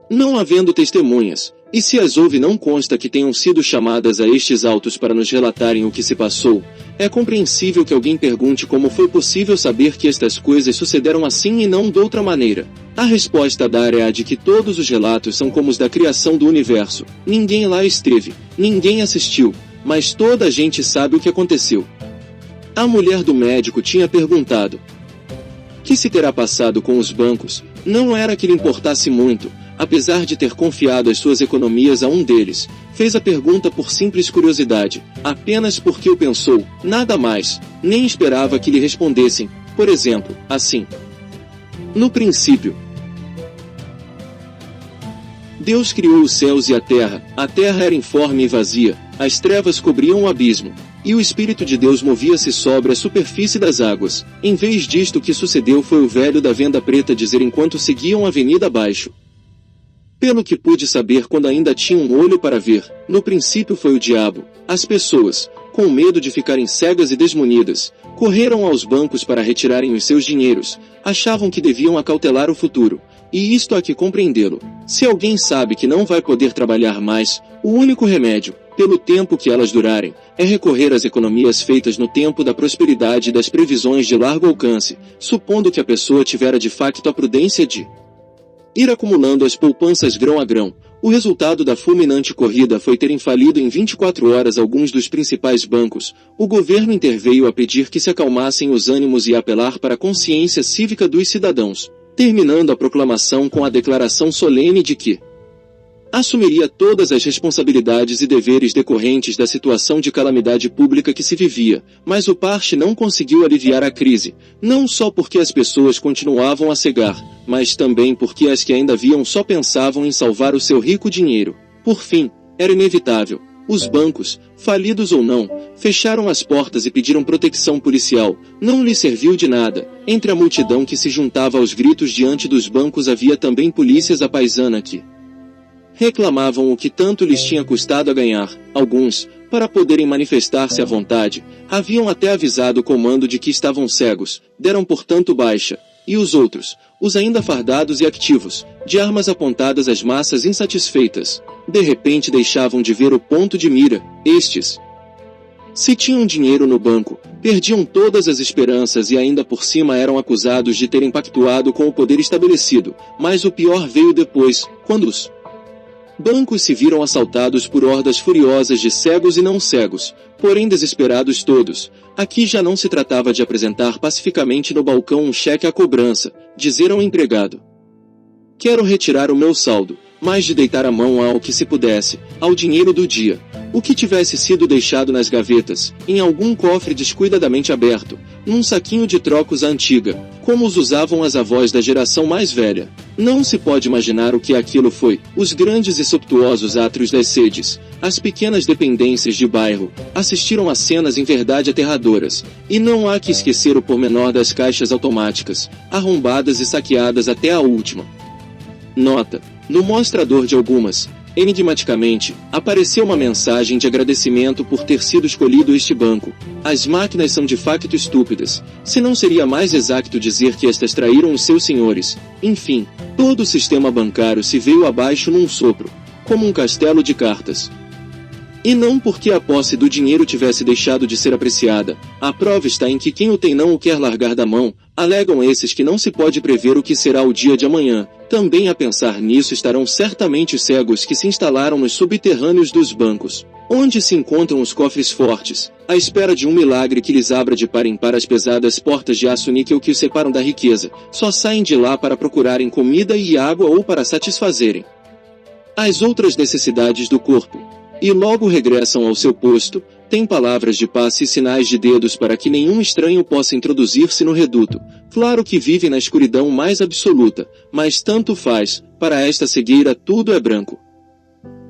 Não havendo testemunhas, e se as houve não consta que tenham sido chamadas a estes autos para nos relatarem o que se passou, é compreensível que alguém pergunte como foi possível saber que estas coisas sucederam assim e não de outra maneira. A resposta a dar é a de que todos os relatos são como os da criação do universo. Ninguém lá esteve, ninguém assistiu, mas toda a gente sabe o que aconteceu. A mulher do médico tinha perguntado: que se terá passado com os bancos? Não era que lhe importasse muito. Apesar de ter confiado as suas economias a um deles, fez a pergunta por simples curiosidade, apenas porque o pensou, nada mais, nem esperava que lhe respondessem, por exemplo, assim. No princípio, Deus criou os céus e a terra era informe e vazia, as trevas cobriam o abismo, e o Espírito de Deus movia-se sobre a superfície das águas. Em vez disto, o que sucedeu foi o velho da venda preta dizer enquanto seguiam a avenida abaixo. Pelo que pude saber quando ainda tinha um olho para ver, no princípio foi o diabo. As pessoas, com medo de ficarem cegas e desmunidas, correram aos bancos para retirarem os seus dinheiros, achavam que deviam acautelar o futuro, e isto há que compreendê-lo. Se alguém sabe que não vai poder trabalhar mais, o único remédio, pelo tempo que elas durarem, é recorrer às economias feitas no tempo da prosperidade e das previsões de largo alcance, supondo que a pessoa tivera de facto a prudência de ir acumulando as poupanças grão a grão. O resultado da fulminante corrida foi terem falido em 24 horas alguns dos principais bancos. O governo interveio a pedir que se acalmassem os ânimos e a apelar para a consciência cívica dos cidadãos, terminando a proclamação com a declaração solene de que assumiria todas as responsabilidades e deveres decorrentes da situação de calamidade pública que se vivia, mas o Parche não conseguiu aliviar a crise, não só porque as pessoas continuavam a cegar, mas também porque as que ainda viam só pensavam em salvar o seu rico dinheiro. Por fim, era inevitável. Os bancos, falidos ou não, fecharam as portas e pediram proteção policial. Não lhe serviu de nada. Entre a multidão que se juntava aos gritos diante dos bancos havia também polícias à paisana que reclamavam o que tanto lhes tinha custado a ganhar. Alguns, para poderem manifestar-se à vontade, haviam até avisado o comando de que estavam cegos, deram portanto baixa. E os outros, os ainda fardados e ativos, de armas apontadas às massas insatisfeitas, de repente deixavam de ver o ponto de mira. Estes, se tinham dinheiro no banco, perdiam todas as esperanças e ainda por cima eram acusados de terem pactuado com o poder estabelecido. Mas o pior veio depois, quando os bancos se viram assaltados por hordas furiosas de cegos e não cegos, porém desesperados todos. Aqui já não se tratava de apresentar pacificamente no balcão um cheque à cobrança, dizer ao empregado: quero retirar o meu saldo, mas de deitar a mão ao que se pudesse, ao dinheiro do dia. O que tivesse sido deixado nas gavetas, em algum cofre descuidadamente aberto, num saquinho de trocos à antiga, como os usavam as avós da geração mais velha. Não se pode imaginar o que aquilo foi. Os grandes e sumptuosos átrios das sedes, as pequenas dependências de bairro, assistiram a cenas em verdade aterradoras. E não há que esquecer o pormenor das caixas automáticas, arrombadas e saqueadas até a última. Nota: no mostrador de algumas, enigmaticamente, apareceu uma mensagem de agradecimento por ter sido escolhido este banco. As máquinas são de facto estúpidas, se não seria mais exato dizer que estas traíram os seus senhores. Enfim, todo o sistema bancário se veio abaixo num sopro, como um castelo de cartas. E não porque a posse do dinheiro tivesse deixado de ser apreciada. A prova está em que quem o tem não o quer largar da mão, alegam esses que não se pode prever o que será o dia de amanhã. Também a pensar nisso estarão certamente os cegos que se instalaram nos subterrâneos dos bancos, onde se encontram os cofres fortes, à espera de um milagre que lhes abra de par em par as pesadas portas de aço níquel que os separam da riqueza. Só saem de lá para procurarem comida e água ou para satisfazerem as outras necessidades do corpo. E logo regressam ao seu posto, têm palavras de passe e sinais de dedos para que nenhum estranho possa introduzir-se no reduto. Claro que vivem na escuridão mais absoluta, mas tanto faz, para esta cegueira tudo é branco.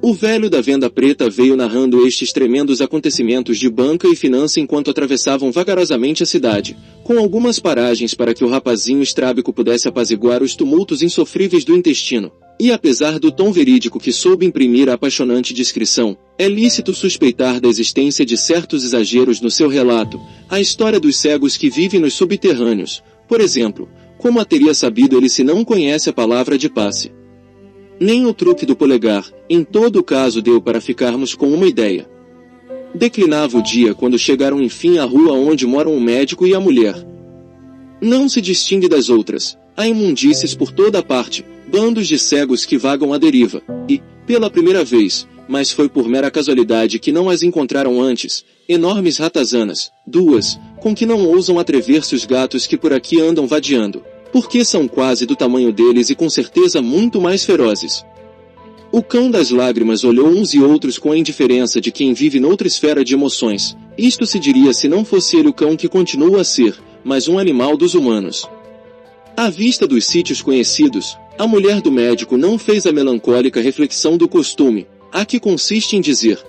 O velho da venda preta veio narrando estes tremendos acontecimentos de banca e finança enquanto atravessavam vagarosamente a cidade, com algumas paragens para que o rapazinho estrábico pudesse apaziguar os tumultos insofríveis do intestino. E apesar do tom verídico que soube imprimir a apaixonante descrição, é lícito suspeitar da existência de certos exageros no seu relato. A história dos cegos que vivem nos subterrâneos, por exemplo, como a teria sabido ele se não conhece a palavra de passe? Nem o truque do polegar. Em todo caso deu para ficarmos com uma ideia. Declinava o dia quando chegaram enfim à rua onde moram o médico e a mulher. Não se distingue das outras. Há imundícies por toda a parte, bandos de cegos que vagam à deriva, e, pela primeira vez, mas foi por mera casualidade que não as encontraram antes, enormes ratazanas, duas, com que não ousam atrever-se os gatos que por aqui andam vadiando, porque são quase do tamanho deles e com certeza muito mais ferozes. O cão das lágrimas olhou uns e outros com a indiferença de quem vive noutra esfera de emoções. Isto se diria se não fosse ele o cão que continua a ser, mas um animal dos humanos. À vista dos sítios conhecidos, a mulher do médico não fez a melancólica reflexão do costume, a que consiste em dizer: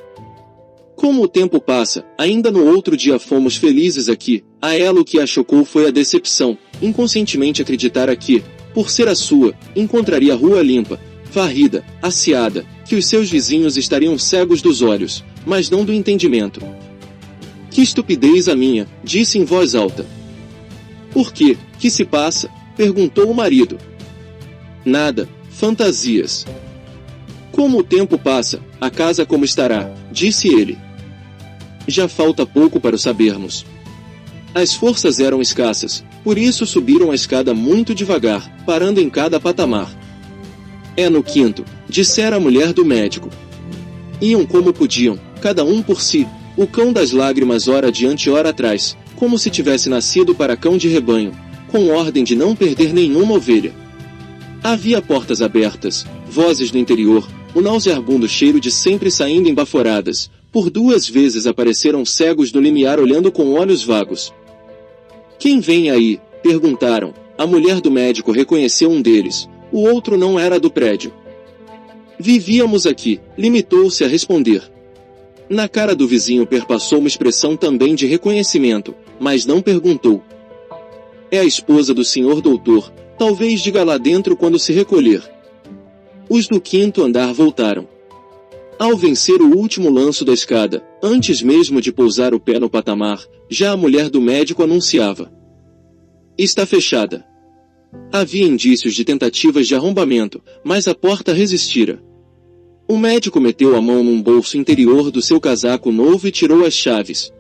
como o tempo passa, ainda no outro dia fomos felizes aqui. A ela o que a chocou foi a decepção, inconscientemente acreditar que, por ser a sua, encontraria a rua limpa, varrida, asseada, que os seus vizinhos estariam cegos dos olhos, mas não do entendimento. Que estupidez a minha, disse em voz alta. Por quê? Que se passa? Perguntou o marido. Nada, fantasias. Como o tempo passa, a casa como estará, disse ele. Já falta pouco para o sabermos. As forças eram escassas, por isso subiram a escada muito devagar, parando em cada patamar. É no quinto, dissera a mulher do médico. Iam como podiam, cada um por si, o cão das lágrimas ora adiante ora atrás, como se tivesse nascido para cão de rebanho, com ordem de não perder nenhuma ovelha. Havia portas abertas, vozes do interior, o nauseabundo cheiro de sempre saindo em baforadas. Por 2 vezes apareceram cegos no limiar olhando com olhos vagos. Quem vem aí? Perguntaram. A mulher do médico reconheceu um deles. O outro não era do prédio. Vivíamos aqui, limitou-se a responder. Na cara do vizinho perpassou uma expressão também de reconhecimento, mas não perguntou. É a esposa do senhor doutor, talvez diga lá dentro quando se recolher. Os do 5º andar voltaram. Ao vencer o último lanço da escada, antes mesmo de pousar o pé no patamar, já a mulher do médico anunciava. Está fechada. Havia indícios de tentativas de arrombamento, mas a porta resistira. O médico meteu a mão num bolso interior do seu casaco novo e tirou as chaves.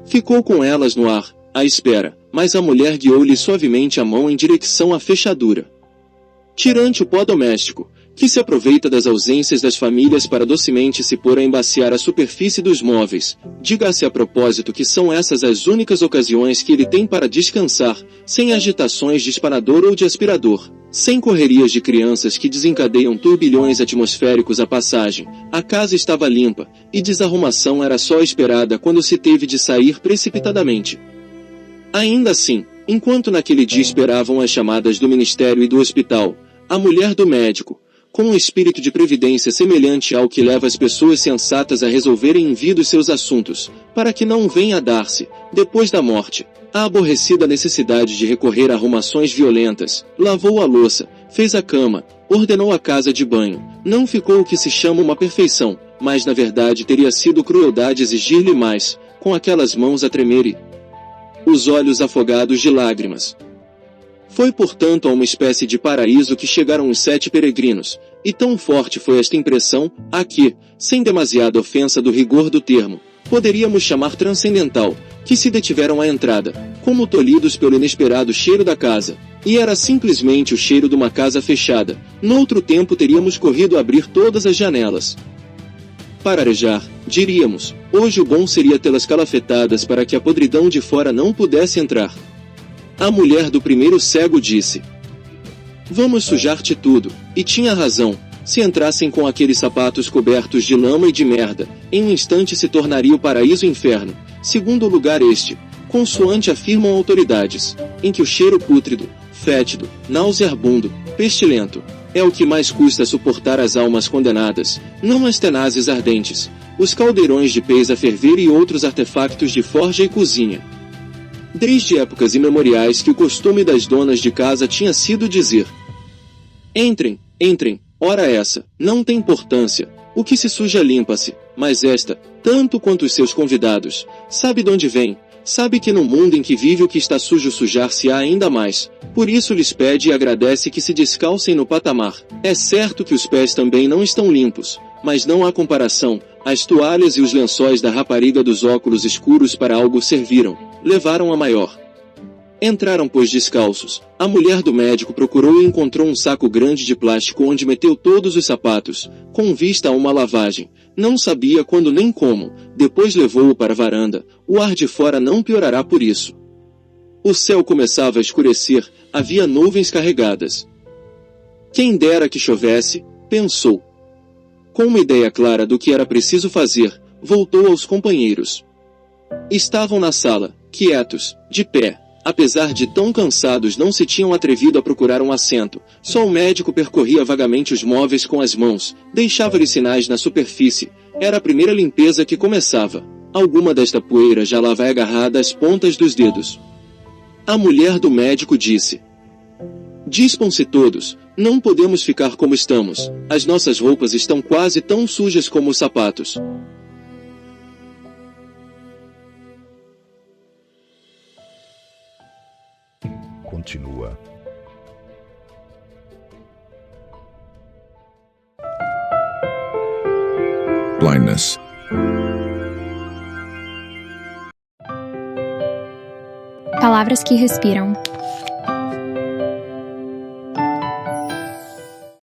Ficou com elas no ar, à espera, mas a mulher guiou-lhe suavemente a mão em direção à fechadura. Tirante o pó doméstico, que se aproveita das ausências das famílias para docemente se pôr a embaciar a superfície dos móveis. Diga-se a propósito que são essas as únicas ocasiões que ele tem para descansar, sem agitações de espanador ou de aspirador, sem correrias de crianças que desencadeiam turbilhões atmosféricos à passagem. A casa estava limpa, e desarrumação era só esperada quando se teve de sair precipitadamente. Ainda assim, enquanto naquele dia esperavam as chamadas do ministério e do hospital, a mulher do médico, com um espírito de previdência semelhante ao que leva as pessoas sensatas a resolverem em vida os seus assuntos, para que não venha a dar-se, depois da morte, a aborrecida necessidade de recorrer a arrumações violentas, lavou a louça, fez a cama, ordenou a casa de banho. Não ficou o que se chama uma perfeição, mas na verdade teria sido crueldade exigir-lhe mais, com aquelas mãos a tremer e os olhos afogados de lágrimas. Foi portanto a uma espécie de paraíso que chegaram os 7 peregrinos, e tão forte foi esta impressão, a que, sem demasiada ofensa do rigor do termo, poderíamos chamar transcendental, que se detiveram à entrada, como tolhidos pelo inesperado cheiro da casa, e era simplesmente o cheiro de uma casa fechada. Noutro tempo teríamos corrido a abrir todas as janelas. Para arejar, diríamos, hoje o bom seria tê-las calafetadas para que a podridão de fora não pudesse entrar. A mulher do primeiro cego disse. Vamos sujar-te tudo, e tinha razão, se entrassem com aqueles sapatos cobertos de lama e de merda, em um instante se tornaria o paraíso inferno. Segundo lugar este, consoante afirmam autoridades, em que o cheiro pútrido, fétido, nauseabundo, pestilento, é o que mais custa suportar as almas condenadas, não as tenazes ardentes, os caldeirões de pez a ferver e outros artefactos de forja e cozinha. Desde épocas imemoriais que o costume das donas de casa tinha sido dizer: Entrem, entrem, ora essa, não tem importância, o que se suja limpa-se, mas esta, tanto quanto os seus convidados, sabe de onde vem, sabe que no mundo em que vive o que está sujo sujar-se-á ainda mais, por isso lhes pede e agradece que se descalcem no patamar. É certo que os pés também não estão limpos, mas não há comparação, as toalhas e os lençóis da rapariga dos óculos escuros para algo serviram, levaram a maior. Entraram pois descalços. A mulher do médico procurou e encontrou um saco grande de plástico onde meteu todos os sapatos, com vista a uma lavagem. Não sabia quando nem como, depois levou-o para a varanda. O ar de fora não piorará por isso. O céu começava a escurecer, havia nuvens carregadas. Quem dera que chovesse, pensou. Com uma ideia clara do que era preciso fazer, voltou aos companheiros. Estavam na sala, quietos, de pé. Apesar de tão cansados, não se tinham atrevido a procurar um assento. Só o médico percorria vagamente os móveis com as mãos, deixava-lhe sinais na superfície. Era a primeira limpeza que começava. Alguma desta poeira já lá vai agarrada às pontas dos dedos. A mulher do médico disse: Dispam-se todos, não podemos ficar como estamos. As nossas roupas estão quase tão sujas como os sapatos. Continua. Blindness. Palavras que respiram.